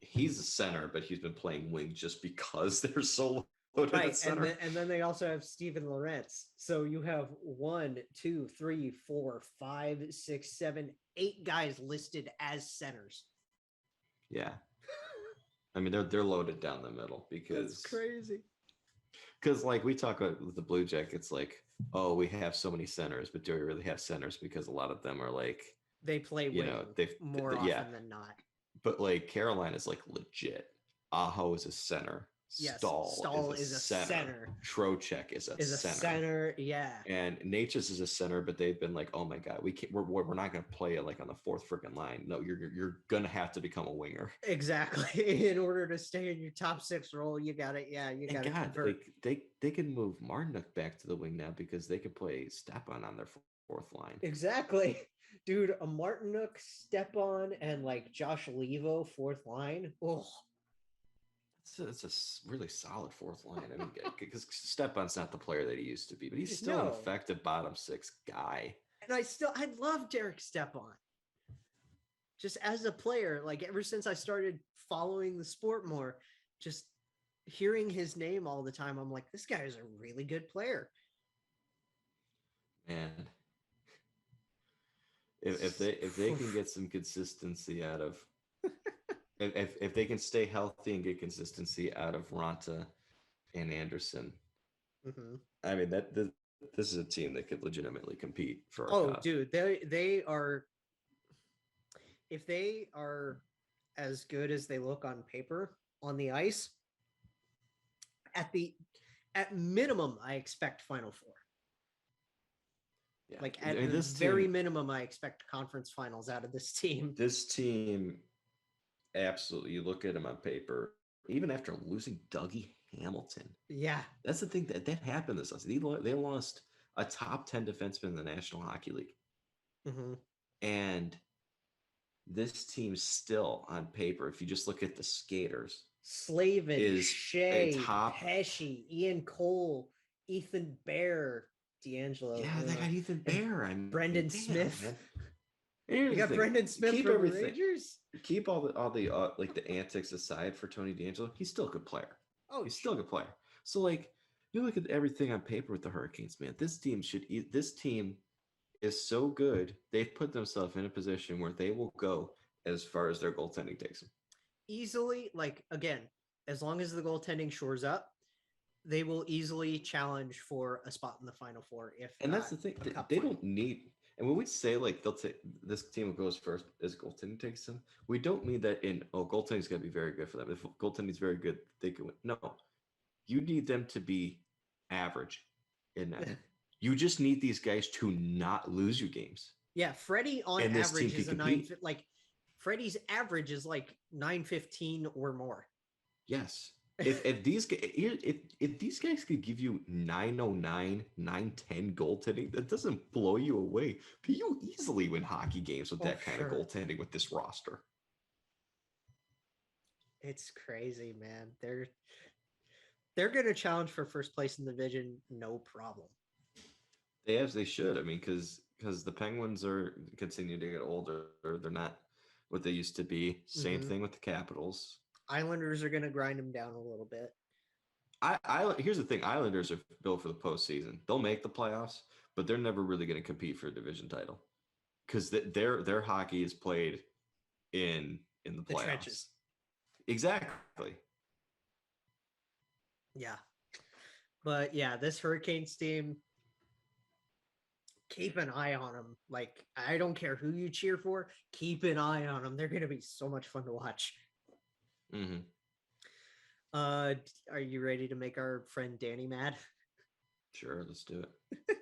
He's a center, but he's been playing wing just because they're so loaded Right, at center. and then they also have Steven Lorentz. So you have 1, 2, 3, 4, 5, 6, 7, 8 guys listed as centers. Yeah, I mean they're loaded down the middle because that's crazy. Because like we talk about with the Blue Jackets, like, oh, we have so many centers, but do we really have centers? Because a lot of them are like they play wing more often than not. But like Carolina's like legit. Aho is a center. Yes, Stahl is a center. Trocheck is a center. Yeah. And Natchez is a center, but they've been like, oh my god, we're not going to play it like on the fourth freaking line. No, you're gonna have to become a winger. Exactly. In order to stay in your top 6 role, you got it. Yeah, you got to convert. They can move Martinook back to the wing now because they can play Stepan on their fourth line. Exactly. Dude, a Martinook, Stepan, and like Josh Levo fourth line. Oh. It's a really solid fourth line. I mean, because Stepan's not the player that he used to be, but he's still an effective bottom 6 guy. And I love Derek Stepan. Just as a player, like ever since I started following the sport more, just hearing his name all the time, I'm like, this guy is a really good player. Man, if they can get some consistency out of. If they can stay healthy and get consistency out of Ranta and Anderson, I mean this is a team that could legitimately compete for. Dude, they are. If they are as good as they look on paper on the ice, at minimum, I expect Final Four. Yeah, like at the very minimum, I expect conference finals out of this team. This team. Absolutely. You look at him on paper, even after losing Dougie Hamilton. Yeah. That's the thing that happened this season. They lost a top 10 defenseman in the National Hockey League. Mm-hmm. And this team still on paper, if you just look at the skaters, Slavin, Shea, Pesci, Ian Cole, Ethan Bear, D'Angelo. Yeah, they got Ethan Bear. Brendan Smith. Man. You got Brendan Smith for the Rangers. Keep all the like the antics aside for Tony D'Angelo. He's still a good player. Oh, he's still a good player. So like you look at everything on paper with the Hurricanes, man. This team is so good. They've put themselves in a position where they will go as far as their goaltending takes them. Easily, like again, as long as the goaltending shores up, they will easily challenge for a spot in the Final Four. And that's the thing. They don't need. And when we say like they'll take this team goes first as goaltending takes them, we don't mean that goaltending is going to be very good for them. If goaltending is very good, they can win. No, you need them to be average in that. You just need these guys to not lose you games. Yeah, Freddie on average is a 9. Like Freddie's average is like 915 or more. Yes. If these guys could give you 909, 910 goaltending, that doesn't blow you away. But you easily win hockey games with that kind of goaltending with this roster. It's crazy, man. They're going to challenge for first place in the division, no problem. They should. I mean, because the Penguins are continuing to get older. They're not what they used to be. Same thing with the Capitals. Islanders are going to grind them down a little bit. Here's the thing. Islanders are built for the postseason. They'll make the playoffs, but they're never really going to compete for a division title. because their hockey is played in the playoffs. The trenches. Exactly. Yeah. But yeah, this Hurricanes team, keep an eye on them. Like, I don't care who you cheer for, keep an eye on them. They're going to be so much fun to watch. Mm-hmm. Are you ready to make our friend Danny mad? Sure, let's do it.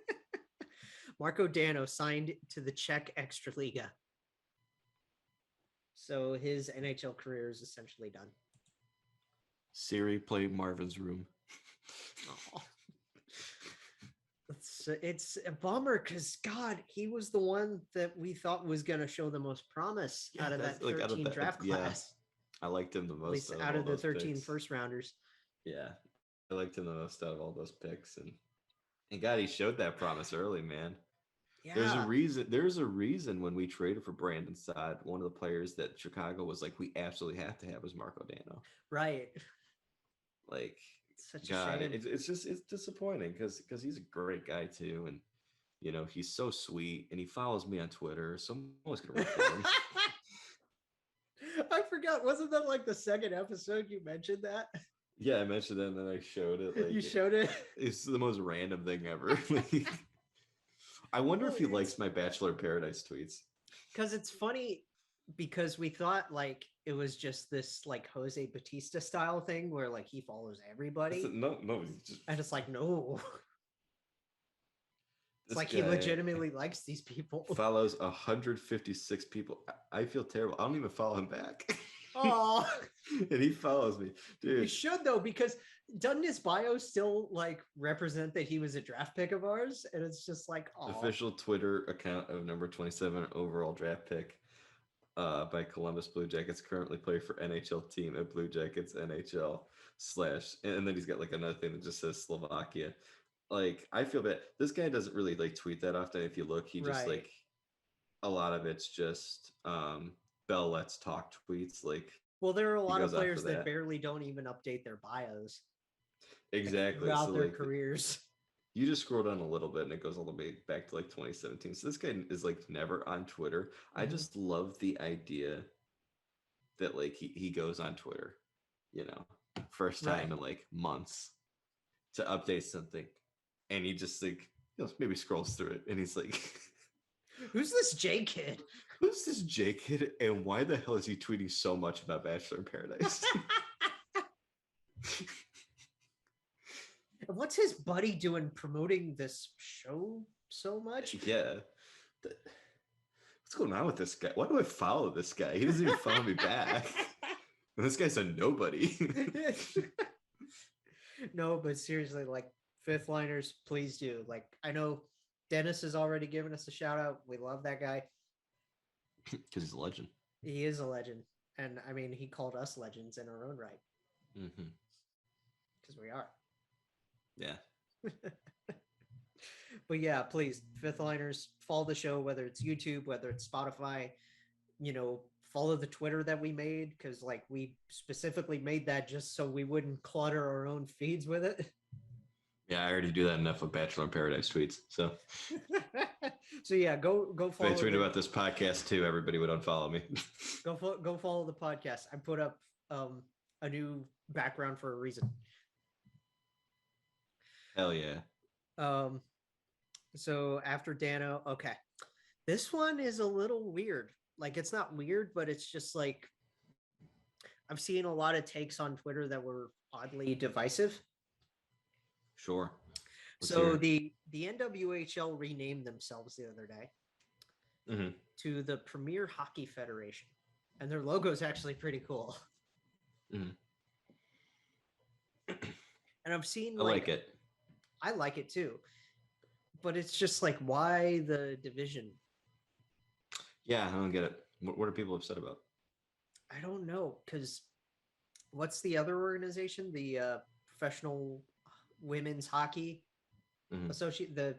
Marko Dano signed to the Czech Extraliga. So his NHL career is essentially done. Siri, play Marvin's Room. Oh. It's a bummer because, God, he was the one that we thought was going to show the most promise out of that 13 draft class. I liked him the most. At least out of the 13 first rounders. Yeah, I liked him the most out of all those picks. And God, he showed that promise early, man. Yeah. There's a reason when we traded for Brandon Saad, one of the players that Chicago was like, we absolutely have to have is Marko Dano. Right. Like, such a shame. It's disappointing because he's a great guy too, and you know he's so sweet, and he follows me on Twitter, so I'm always gonna report him. I forgot. Wasn't that like the second episode you mentioned that? Yeah, I mentioned that, and then I showed it. Like, you showed it. It's the most random thing ever. I wonder if he likes my Bachelor in Paradise tweets. Because it's funny. Because we thought like it was just this like Jose Batista style thing where like he follows everybody. No, and it's like no. It's like he legitimately likes these people. Follows 156 people. I feel terrible. I don't even follow him back. Oh, and he follows me, dude. You should though, because doesn't his bio still like represent that he was a draft pick of ours? And it's just like official Twitter account of number 27 overall draft pick. By Columbus Blue Jackets, currently play for NHL team at Blue Jackets NHL / and then he's got like another thing that just says Slovakia. Like, I feel bad. This guy doesn't really like tweet that often. If you look, he just like a lot of it's just Bell Let's Talk tweets. Like, well, there are a lot of players that barely don't even update their bios. Exactly. Throughout their careers. You just scroll down a little bit and it goes all the way back to like 2017. So this guy is like never on Twitter. Mm-hmm. I just love the idea that like he goes on Twitter, you know, first time in like months to update something. And he just like, you know, maybe scrolls through it and he's like, who's this J kid? Who's this J kid? And why the hell is he tweeting so much about Bachelor in Paradise? What's his buddy doing promoting this show so much? Yeah. What's going on with this guy? Why do I follow this guy? He doesn't even follow me back. And this guy's a nobody. No, but seriously, like fifth liners, please do. Like, I know Dennis has already given us a shout out. We love that guy. Because he's a legend. He is a legend. And I mean, he called us legends in our own right. Mm-hmm. Because we are. Yeah. But yeah, please, fifth liners, follow the show, whether it's YouTube, whether it's Spotify, you know, follow the Twitter that we made, because like we specifically made that just so we wouldn't clutter our own feeds with it. Yeah, I already do that enough with Bachelor in Paradise tweets. So so yeah, go follow. If I tweet about this podcast too, everybody would unfollow me. Go follow the podcast. I put up a new background for a reason. Hell yeah. So after Dano, okay. This one is a little weird. Like, it's not weird, but it's just like I've seen a lot of takes on Twitter that were oddly divisive. Sure. So the NWHL renamed themselves the other day to the Premier Hockey Federation. And their logo is actually pretty cool. Mm-hmm. And I've seen I like it. I like it too. But it's just like, why the division? Yeah, I don't get it. What are people upset about? I don't know, because what's the other organization? The Professional Women's Hockey Associate, the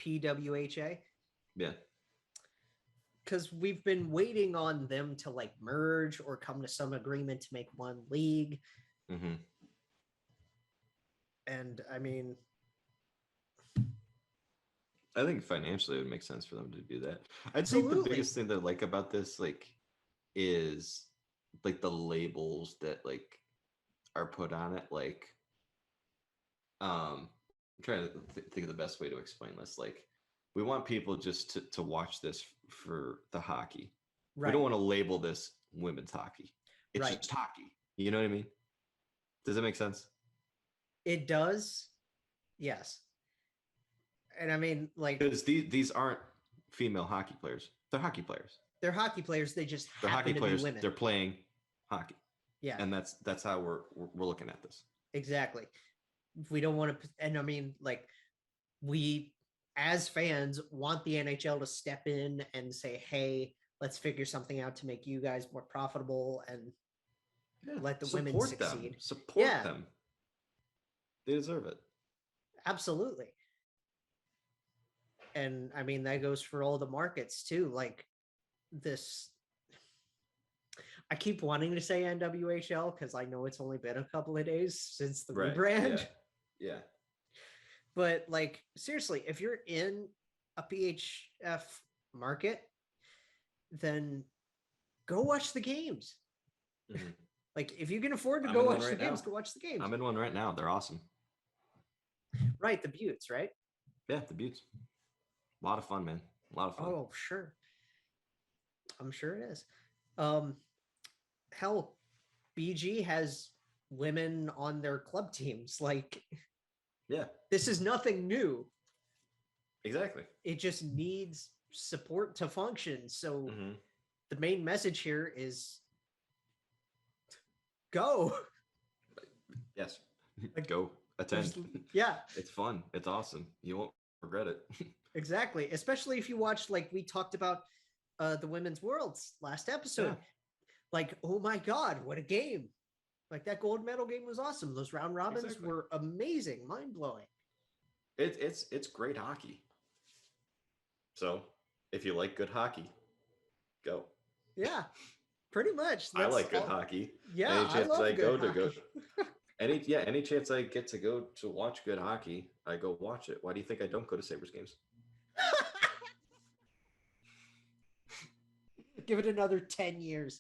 PWHA? Yeah. Because we've been waiting on them to like merge or come to some agreement to make one league. Mm-hmm. And I mean, I think financially it would make sense for them to do that. I'd say the Absolutely. biggest thing that I like about this, like, is like the labels that like are put on it. Like, I'm trying to think of the best way to explain this. Like, we want people just to watch this for the hockey. We don't Right. want to label this women's hockey. It's Right. just hockey. You know what I mean? Does that make sense? It does. Yes. And I mean, like, Because these aren't female hockey players. They're hockey players. they're hockey players. They just They're hockey happen to players. be women. They're playing hockey. Yeah, And that's how we're looking at this. exactly. We don't want to, and I mean, like, we as fans want the NHL to step in and say, hey, let's figure something out to make you guys more profitable and let the women succeed. Support them. They deserve it. Absolutely. And I mean, that goes for all the markets too. Like this, I keep wanting to say NWHL because I know it's only been a couple of days since the rebrand. Yeah. But like, seriously, if you're in a PHF market, then go watch the games. Mm-hmm. Like, if you can afford to go watch the games, go watch the games. I'm in one right now. They're awesome. Right, the Buttes, right? Yeah, the Buttes. A lot of fun, man. A lot of fun. Oh, sure. I'm sure it is. Hell, BG has women on their club teams. Like, yeah, this is nothing new. Exactly. It just needs support to function. So the main message here is go. Yes. Go attend. Yeah. It's fun. It's awesome. You won't regret it. Exactly. Especially if you watch, like we talked about the Women's Worlds last episode. Yeah. Like, oh my God, what a game. Like, that gold medal game was awesome. Those round robins were amazing, mind-blowing. It's great hockey. So if you like good hockey, go. Yeah, pretty much. I like good hockey. Yeah, any chance I love I go good to hockey. go any chance I get to go to watch good hockey, I go watch it. Why do you think I don't go to Sabres games? Give it another 10 years.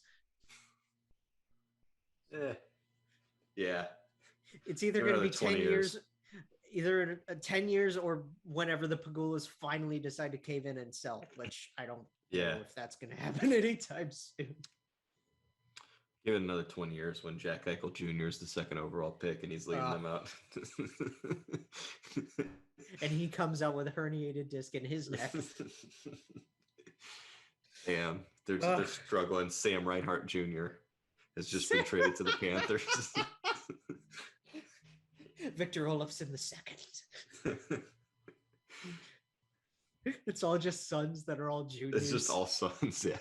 Yeah. It's either going to be 10 years, either 10 years or whenever the Pagulas finally decide to cave in and sell, which I don't know if that's going to happen anytime soon. Give it another 20 years when Jack Eichel Jr. is the second overall pick and he's leading them out. And he comes out with a herniated disc in his neck. Damn, they're struggling. Sam Reinhart Jr. has just been traded to the Panthers. Victor Olofsson II. It's all just sons that are all juniors. It's just all sons, yeah.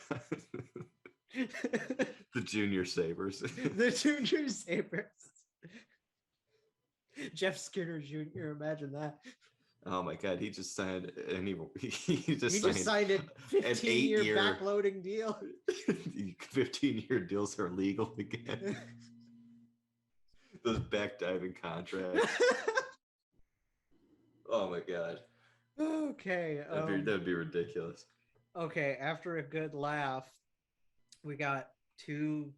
The junior Sabres. The junior Sabres. Jeff Skinner Jr., imagine that. Oh my God, he just signed he just signed a 15-year backloading deal. 15-year deals are legal again. Those backdiving contracts. Oh my God. Okay. That'd be ridiculous. Okay, after a good laugh, we got two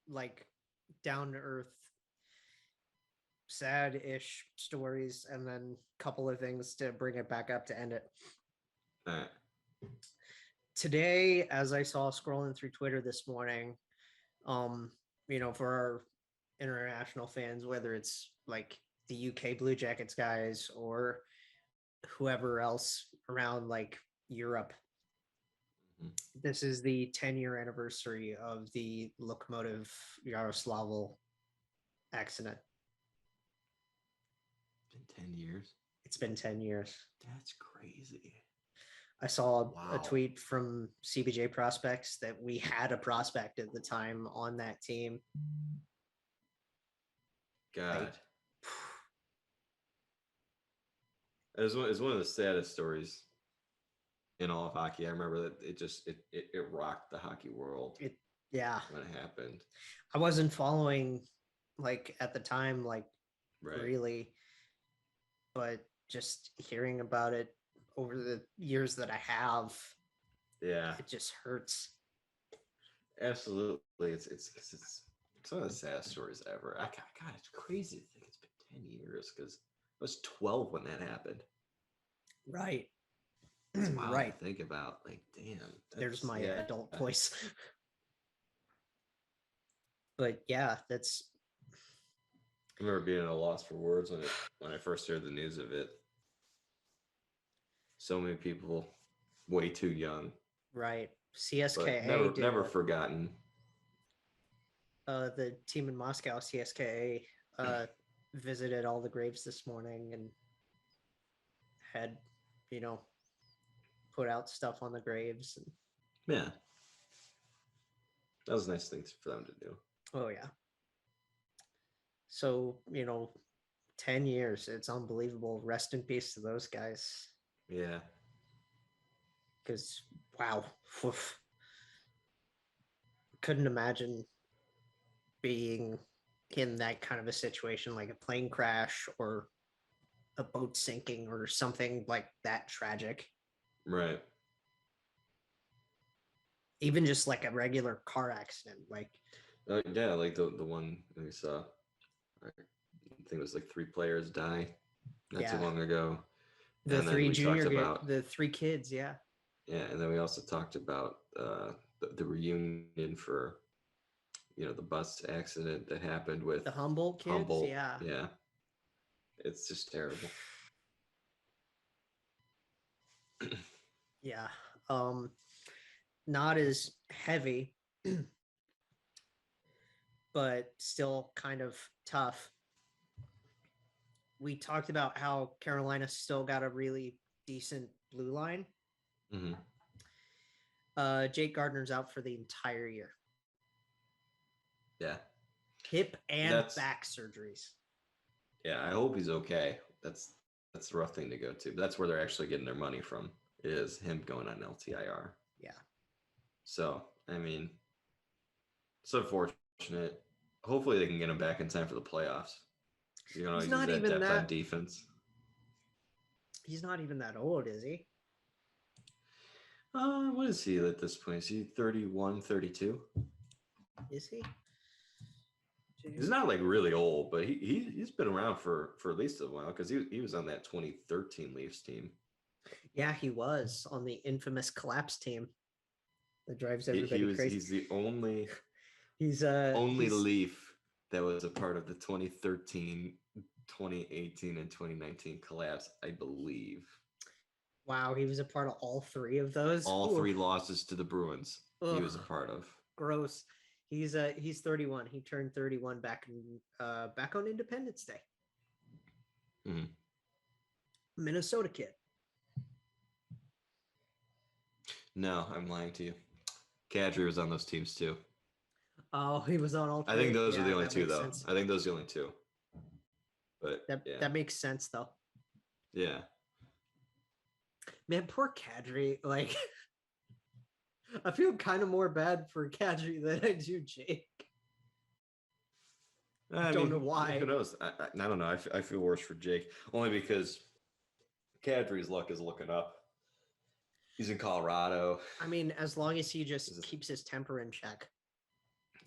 like down-to-earth sad-ish stories and then a couple of things to bring it back up to end it. All right. Today, as I saw scrolling through Twitter this morning, for our international fans, whether it's like the UK Blue Jackets guys or whoever else around like Europe, this is the 10-year anniversary of the Lokomotiv Yaroslavl accident. Been 10 years? It's been 10 years. That's crazy. I saw a tweet from CBJ Prospects that we had a prospect at the time on that team. God. It was one of the saddest stories in all of hockey. I remember that it rocked the hockey world. When it happened. I wasn't following like at the time, like really, but just hearing about it over the years that I have, Yeah, it just hurts. absolutely. It's one of the saddest stories ever. God, it's crazy to think it's been 10 years because I was 12 when that happened. Right. It's wild Right. to think about. Like, damn. There's my adult voice. But yeah, that's. I remember being at a loss for words when I first heard the news of it. So many people, way too young. Right. But CSKA never forgotten. The team in Moscow, CSKA, visited all the graves this morning and had, put out stuff on the graves. And, Yeah. That was a nice thing for them to do. oh, yeah. So, 10 years. It's unbelievable. Rest in peace to those guys. Yeah. Because, wow. Oof. Couldn't imagine being in that kind of a situation, like a plane crash or a boat sinking or something like that tragic. Right. Even just like a regular car accident, like yeah, like the one we saw. I think it was like 3 players die not too long ago. The and 3 then we junior, talked about the 3 kids, yeah. Yeah, and then we also talked about the reunion for the bus accident that happened with The Humboldt kids, yeah. Yeah, it's just terrible. Yeah. Not as heavy, but still kind of tough. We talked about how Carolina still got a really decent blue line. Mm-hmm. Jake Gardiner's out for the entire year. Yeah. Hip and back surgeries. Yeah, I hope he's okay. That's the rough thing to go to. But that's where they're actually getting their money from, is him going on LTIR. Yeah. So, I mean, it's unfortunate. Hopefully they can get him back in time for the playoffs. He's not that even depth on defense. He's not even that old, is he? What is he at this point? Is he 31, 32? Is he? He's not like really old, but he's been around for at least a while because he was on that 2013 Leafs team. Yeah, he was on the infamous collapse team that drives everybody crazy. He's the only he's Leaf that was a part of the 2013, 2018, and 2019 collapse, I believe. Wow, he was a part of all 3 of those. All 3 losses to the Bruins. Ugh. He was a part of. Gross. He's 31. He turned 31 back on Independence Day. Mm-hmm. Minnesota kid. No, I'm lying to you. Kadri was on those teams too. Oh, he was on all 3. I think those are the only 2, though. Sense. I think those are the only 2. But that makes sense, though. Yeah. Man, poor Kadri. Like, I feel kind of more bad for Kadri than I do Jake. I don't know why. Who knows? I don't know. I feel worse for Jake, only because Kadri's luck is looking up. He's in Colorado. I mean, as long as he just keeps his temper in check.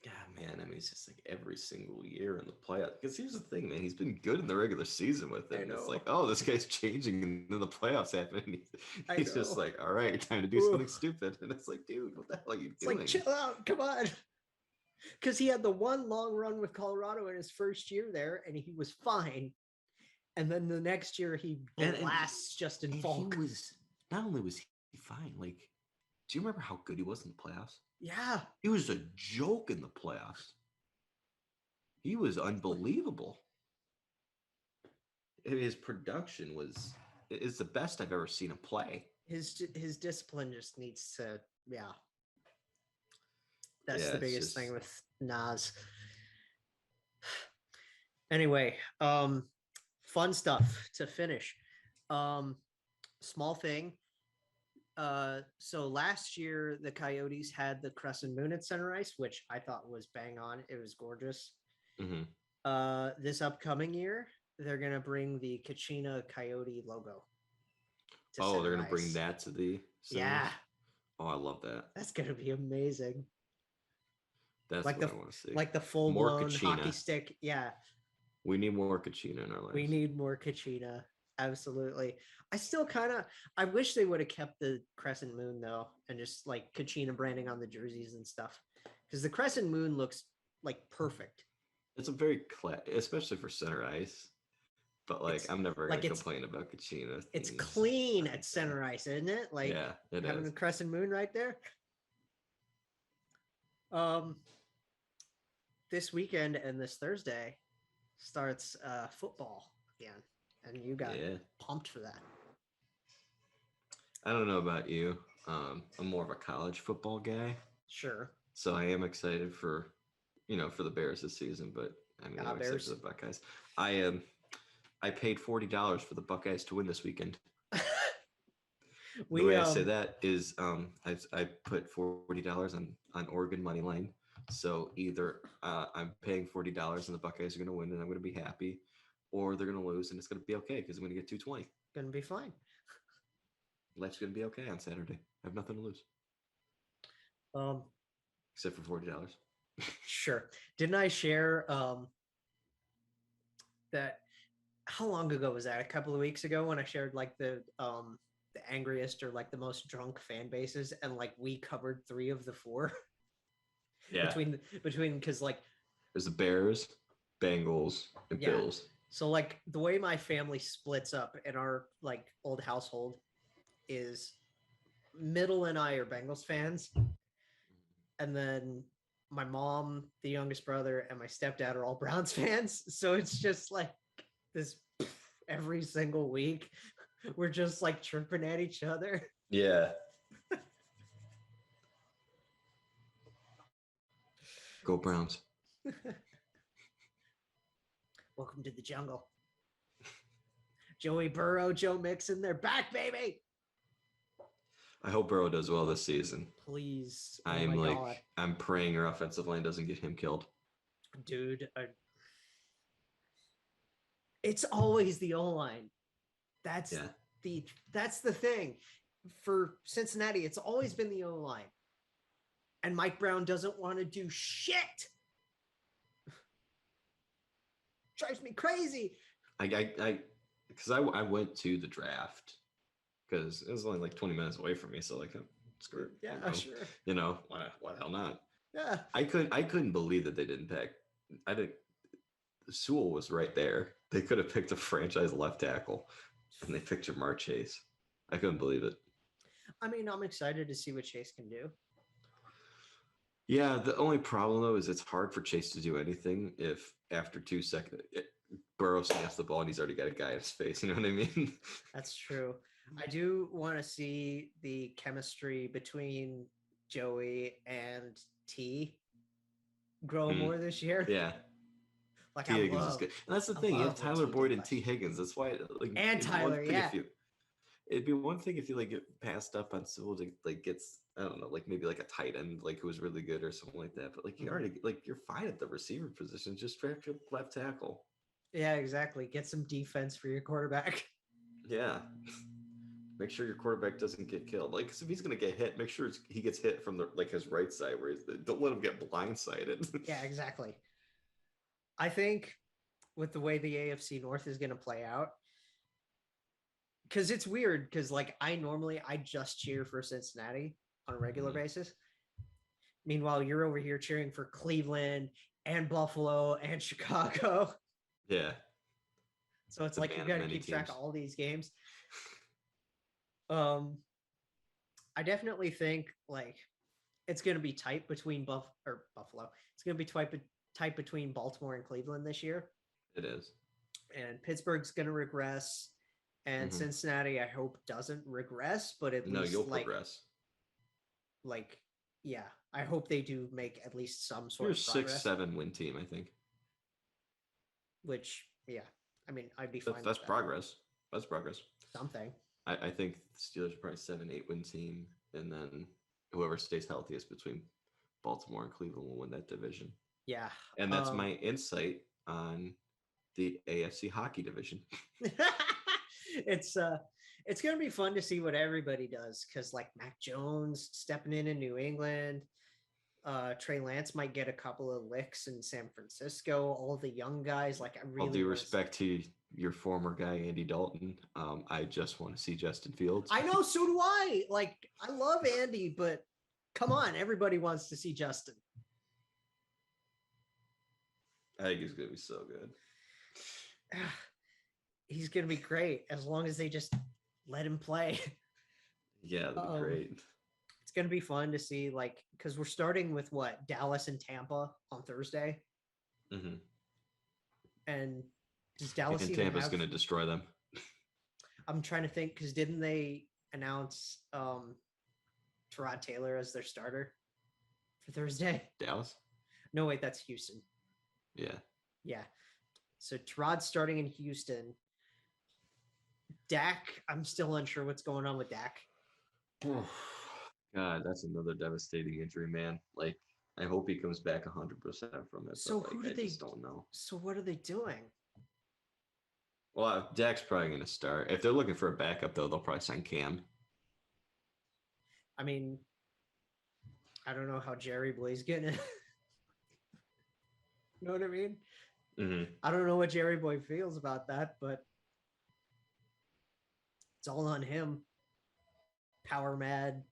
God, man. I mean, it's just like every single year in the playoffs. Because here's the thing, man. He's been good in the regular season with it. It's like, oh, this guy's changing, and then the playoffs happen. And he's just like, all right, time to do something stupid. And it's like, dude, what the hell are you doing? Like, chill out. Come on. Because he had the one long run with Colorado in his first year there, and he was fine. And then the next year, he blasts Justin Falk. Not only was he fine, like, do you remember how good he was in the playoffs? Yeah. He was a joke in the playoffs. He was unbelievable. His production is the best I've ever seen him play. His discipline just needs to, That's the biggest thing with Nas. Anyway, fun stuff to finish. Small thing. So last year the Coyotes had the crescent moon at center ice, which I thought was bang on. It was gorgeous. Mm-hmm. This upcoming year they're gonna bring the Kachina Coyote logo. Oh, they're center gonna bring ice. that to the centers? Yeah, Oh, I love that. that's gonna be amazing. That's Like what the I want to see. like the full More blown hockey Kachina. stick. Yeah, We need more Kachina in our lives. we need more Kachina. Absolutely. I still kind of I wish they would have kept the crescent moon though, and just like Kachina branding on the jerseys and stuff, because the crescent moon looks like perfect. It's a very especially for center ice. But like, It's I'm never gonna like complain about Kachina. it's themes. clean at center ice, isn't it? Like Yeah, it having is. a crescent moon right there. Um, this weekend and this Thursday starts football again, and you got Yeah. pumped for that. I don't know about you. I'm more of a college football guy, Sure. so I am excited for the Bears this season. But I mean, I'm excited Bears. for the Buckeyes. I paid $40 for the Buckeyes to win this weekend. The way I say that is, I put $40 on Oregon money line. So either I'm paying $40 and the Buckeyes are going to win and I'm going to be happy, or they're going to lose and it's going to be okay because I'm going to get 220. Gonna be fine. Life's going to be okay on Saturday. I have nothing to lose. Except for $40. Sure. Didn't I share that? How long ago was that? A couple of weeks ago when I shared like the angriest or like the most drunk fan bases, and like we covered 3 of the 4. Yeah. between because like there's the Bears, Bengals, and Bills. So like the way my family splits up in our like old household is Middle and I are Bengals fans, and then my mom, the youngest brother, and my stepdad are all Browns fans. So it's just like this every single week. We're just like chirping at each other. Yeah. Go Browns. Welcome to the jungle. Joey Burrow, Joe Mixon, they're back, baby. I hope Burrow does well this season. Please. I'm praying our offensive line doesn't get him killed. Dude, it's always the O-line. That's the thing. For Cincinnati, it's always been the O-line. And Mike Brown doesn't want to do shit. Drives me crazy. Because I went to the draft because it was only like 20 minutes away from me, so like screw it. Yeah, sure. Why the hell not? Yeah. I couldn't believe that they didn't pick. Sewell was right there. They could have picked a franchise left tackle, and they picked Jamar Chase. I couldn't believe it. I mean, I'm excited to see what Chase can do. Yeah, the only problem though is it's hard for Chase to do anything if after 2 seconds Burrow snaps the ball and he's already got a guy in his face. You know what I mean? That's true. I do want to see the chemistry between Joey and T grow more this year. Yeah. Like T. Higgins is good. And that's the thing. You have Tyler Boyd and T. Higgins. That's why and Tyler, yeah. It'd be one thing if you like get passed up on Sewell to like gets I don't know, like maybe like a tight end like who was really good or something like that. But like you already like you're fine at the receiver position. Just draft your left tackle. Yeah, exactly. Get some defense for your quarterback. Yeah. Make sure your quarterback doesn't get killed. Like, 'cause if he's gonna get hit, make sure he gets hit from the like his right side, where don't let him get blindsided. Yeah, exactly. I think with the way the AFC North is gonna play out, because it's weird. Because like I just cheer for Cincinnati on a regular basis. Meanwhile, you're over here cheering for Cleveland and Buffalo and Chicago. Yeah. So it's like you got to keep track of all these games. I definitely think like it's going to be tight between Buffalo. It's going to be tight between Baltimore and Cleveland this year. It is. And Pittsburgh's going to regress, and Cincinnati, I hope, doesn't regress, but at least you'll progress. Like, yeah, I hope they do make at least some sort of progress. 6-7 win team, I think. Which, yeah, I mean, I'd be fine. That's progress. That's progress. Something. I think the Steelers are probably 7-8 win team, and then whoever stays healthiest between Baltimore and Cleveland will win that division. Yeah. And that's my insight on the AFC hockey division. It's going to be fun to see what everybody does because, like, Mac Jones stepping in New England, Trey Lance might get a couple of licks in San Francisco. All the young guys, like, I really All due respect to your former guy Andy Dalton, I just want to see Justin Fields. I know, so do I. Like, I love Andy, but come on, everybody wants to see Justin. I think he's going to be so good. He's going to be great as long as they just let him play. Yeah, that'd be great. It's going to be fun to see, like, because we're starting with what? Dallas and Tampa on Thursday. Mm-hmm. And does Dallas and even Tampa's have... going to destroy them. I'm trying to think, because didn't they announce Tyrod Taylor as their starter for Thursday? Dallas? No, wait, that's Houston. Yeah. Yeah. So Tyrod's starting in Houston. Dak, I'm still unsure what's going on with Dak. God, that's another devastating injury, man. Like, I hope he comes back 100% from it. So but, who like, did they? Just don't know. So what are they doing? Well, Dak's probably going to start. If they're looking for a backup, though, they'll probably sign Cam. I mean, I don't know how Jerry Boy's getting it. You know what I mean? Mm-hmm. I don't know what Jerry Boy feels about that, but it's all on him. Power mad,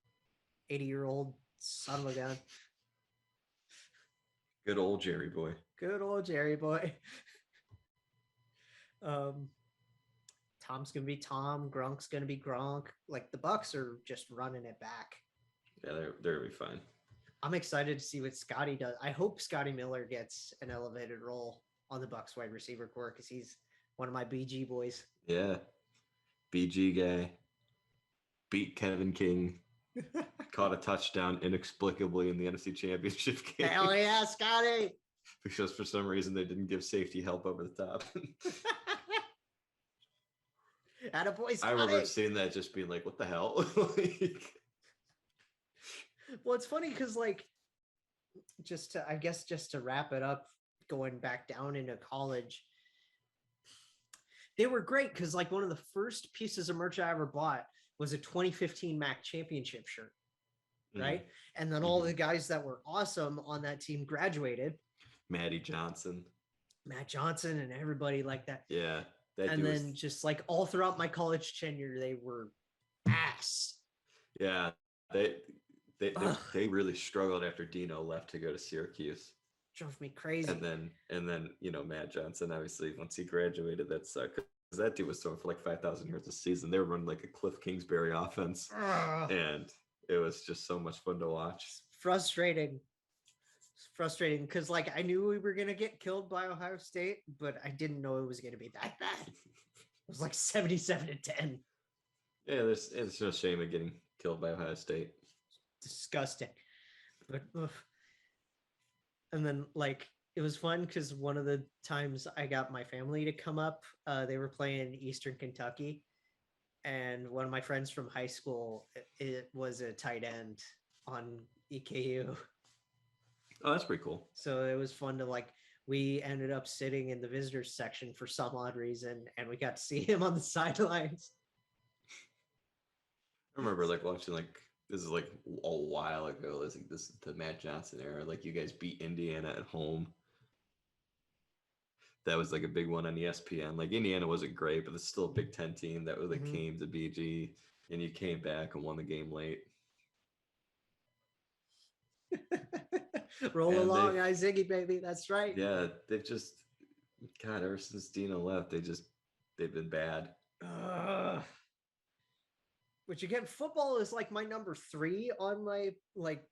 80-year-old son of a gun. Good old Jerry Boy. Good old Jerry Boy. Tom's gonna be Tom. Gronk's gonna be Gronk. Like, the Bucks are just running it back. Yeah, they're gonna be fine. I'm excited to see what Scotty does. I hope Scotty Miller gets an elevated role on the Bucks wide receiver core because he's one of my BG boys. Yeah. BG guy. Beat Kevin King. Caught a touchdown inexplicably in the NFC Championship game. Hell yeah, Scotty! Because for some reason they didn't give safety help over the top. Attaboy, Scotty! I remember seeing that, just being like, what the hell? Well, it's funny because, like, just to wrap it up, going back down into college, they were great because, like, one of the first pieces of merch I ever bought was a 2015 MAC championship shirt, right? And then all the guys that were awesome on that team graduated. Matt Johnson and everybody like that. Yeah. And then just, like, all throughout my college tenure, they were ass. Yeah. They really struggled after Dino left to go to Syracuse. Drove me crazy. And then Matt Johnson, obviously, once he graduated, that sucked. Because that dude was throwing for like 5,000 yards a season. They were running like a Cliff Kingsbury offense. And it was just so much fun to watch. Frustrating because, like, I knew we were going to get killed by Ohio State, but I didn't know it was going to be that bad. It was like 77-10. Yeah, it's no shame of getting killed by Ohio State. Disgusting. But and then, like, it was fun because one of the times I got my family to come up, they were playing Eastern Kentucky, and one of my friends from high school, it was a tight end on EKU. Oh, that's pretty cool. So it was fun to, like, we ended up sitting in the visitors section for some odd reason, and we got to see him on the sidelines. I remember, like, watching, like, this is like a while ago. This is the Matt Johnson era. Like, you guys beat Indiana at home. That was like a big one on ESPN. Like, Indiana wasn't great, but it's still a Big Ten team that really came to BG, and you came back and won the game late. Roll along, Ziggy, baby. That's right. Yeah, they've just, God, ever since Dino left, they've been bad. Which, again, football is like my number 3 on my, like.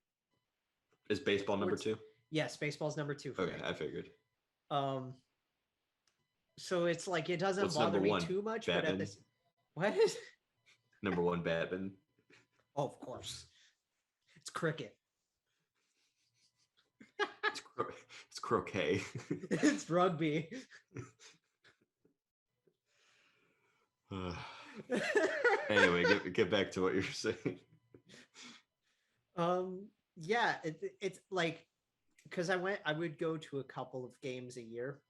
Is baseball number 2? Yes, baseball's number 2 for me. I figured. So it's like, it doesn't bother me too much, Batman? but at this, what? Number 1, Batman. Oh, of course. It's cricket. It's croquet. It's rugby. Anyway, get back to what you're saying. Yeah, it's like, because I would go to a couple of games a year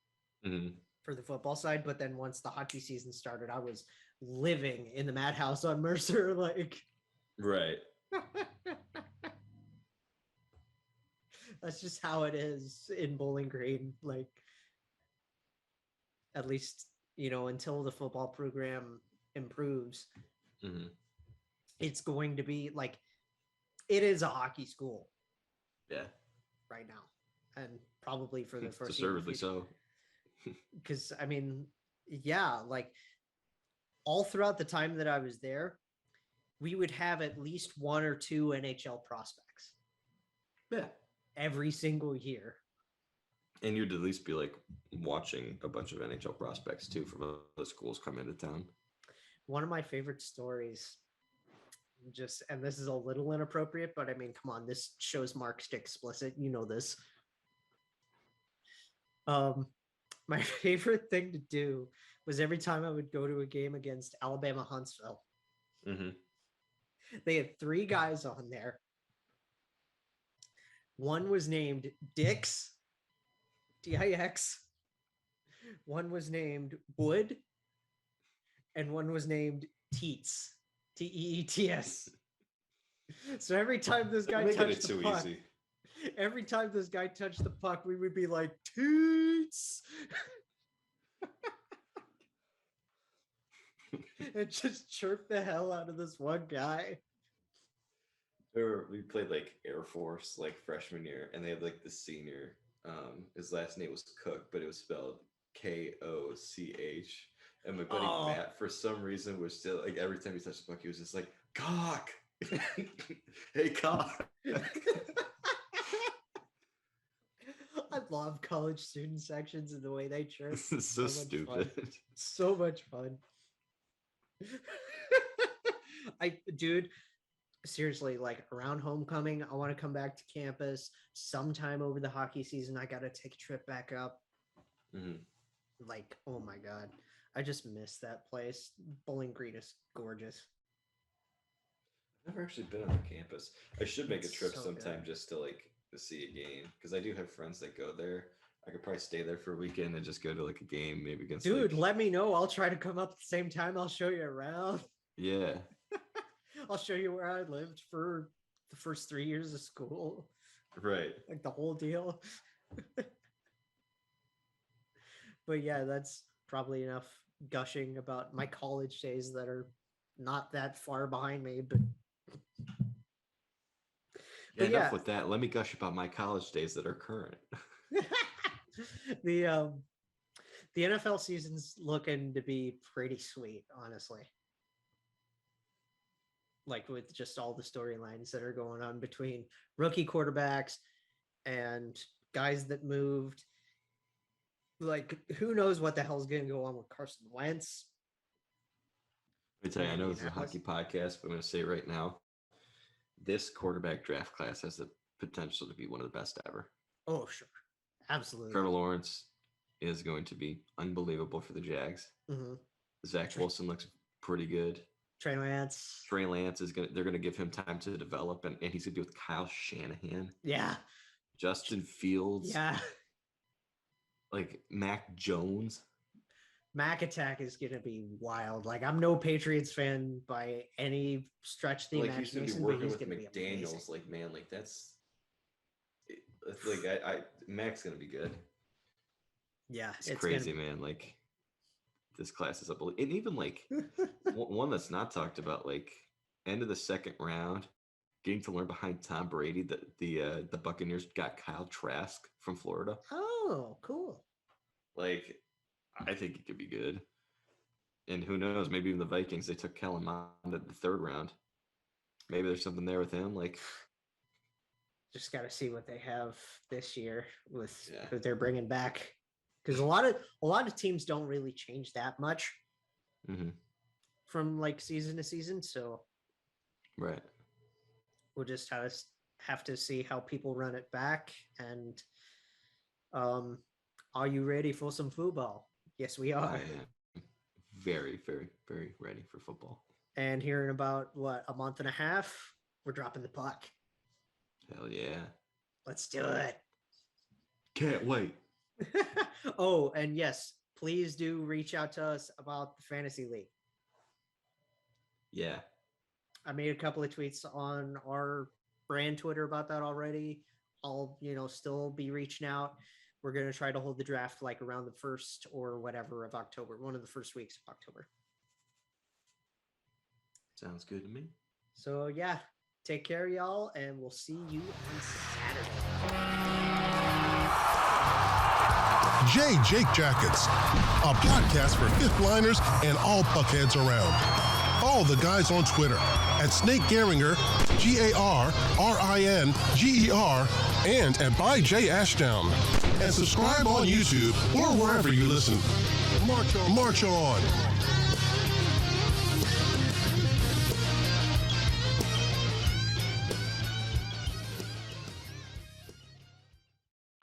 for the football side, but then once the hockey season started, I was living in the madhouse on Mercer. Like, Right. that's just how it is in Bowling Green. Like, at least, until the football program improves, it's going to be like, it is a hockey school. Yeah. Right now. And probably for the first deservedly so. Because, I mean, yeah, like all throughout the time that I was there, we would have at least 1 or 2 NHL prospects. Yeah. Every single year. And you'd at least be like watching a bunch of NHL prospects too from other schools come into town. One of my favorite stories, and this is a little inappropriate, but I mean, come on, this show's marked explicit. You know this. My favorite thing to do was every time I would go to a game against Alabama Huntsville. They had 3 guys on there. One was named Dix, D-I-X. One was named Wood, and one was named Teets, T-E-E-T-S. So every time this guy touched the puck, every time this guy touched the puck, we would be like, Teets! And just chirp the hell out of this one guy. We played like Air Force like freshman year, and they had like the senior. His last name was Cook, but it was spelled Koch. And my buddy Matt, for some reason, was still like every time he touched the puck, he was just like, "Cock, hey cock." I love college student sections and the way they chirp. This is so stupid. Fun. So much fun. Dude, seriously, like around homecoming, I want to come back to campus sometime over the hockey season. I got to take a trip back up. Like, oh my God, I just miss that place. Bowling Green is gorgeous. I've never actually been on the campus. I should make a trip sometime just to like see a game, because I do have friends that go there. I could probably stay there for a weekend and just go to like a game, maybe against. Dude, let me know. I'll try to come up at the same time. I'll show you around. Yeah. I'll show you where I lived for the first 3 years of school. Right. Like the whole deal. But yeah, that's probably enough gushing about my college days that are not that far behind me, but enough with that. Let me gush about my college days that are current. The NFL season's looking to be pretty sweet, honestly. Like with just all the storylines that are going on between rookie quarterbacks and guys that moved. Like, who knows what the hell's going to go on with Carson Wentz? Let me tell you, I know this is a hockey podcast, but I'm going to say it right now. This quarterback draft class has the potential to be one of the best ever. Oh, sure. Absolutely. Trevor Lawrence is going to be unbelievable for the Jags. Zach Wilson looks pretty good. Trey Lance is they're gonna give him time to develop, and he's gonna be with Kyle Shanahan. Yeah. Justin Fields. Yeah. Like Mac Jones. Mac Attack is gonna be wild. Like, I'm no Patriots fan by any stretch of the imagination. He's gonna be working with McDaniels. Like, man, like that's like Mac's gonna be good. Yeah, it's crazy, man. Like, this class is unbelievable. And even like one that's not talked about, like end of the second round, getting to learn behind Tom Brady that the Buccaneers got Kyle Trask from Florida. Oh, cool. Like, I think it could be good. And who knows, maybe even the Vikings, they took Kellen Mond at the third round. Maybe there's something there with him. Like, just got to see what they have this year with who they're bringing back. Because a lot of teams don't really change that much from like season to season. So right, we'll just have to see how people run it back. And are you ready for some football? Yes, we are. I am very, very, very ready for football. And here in about a month and a half, we're dropping the puck. Hell yeah! Let's do it. Can't wait. Oh, and yes, please do reach out to us about the fantasy league. Yeah. I made a couple of tweets on our brand Twitter about that already. I'll, still be reaching out. We're going to try to hold the draft like around the 1st or whatever of October, one of the first weeks of October. Sounds good to me. So, yeah, take care, y'all, and we'll see you on Saturday. Jake Jackets, a podcast for fifth liners and all puckheads around. Follow the guys on Twitter at Snake Garinger, GARRINGER, and at by J Ashdown. And subscribe on YouTube or wherever you listen. March on.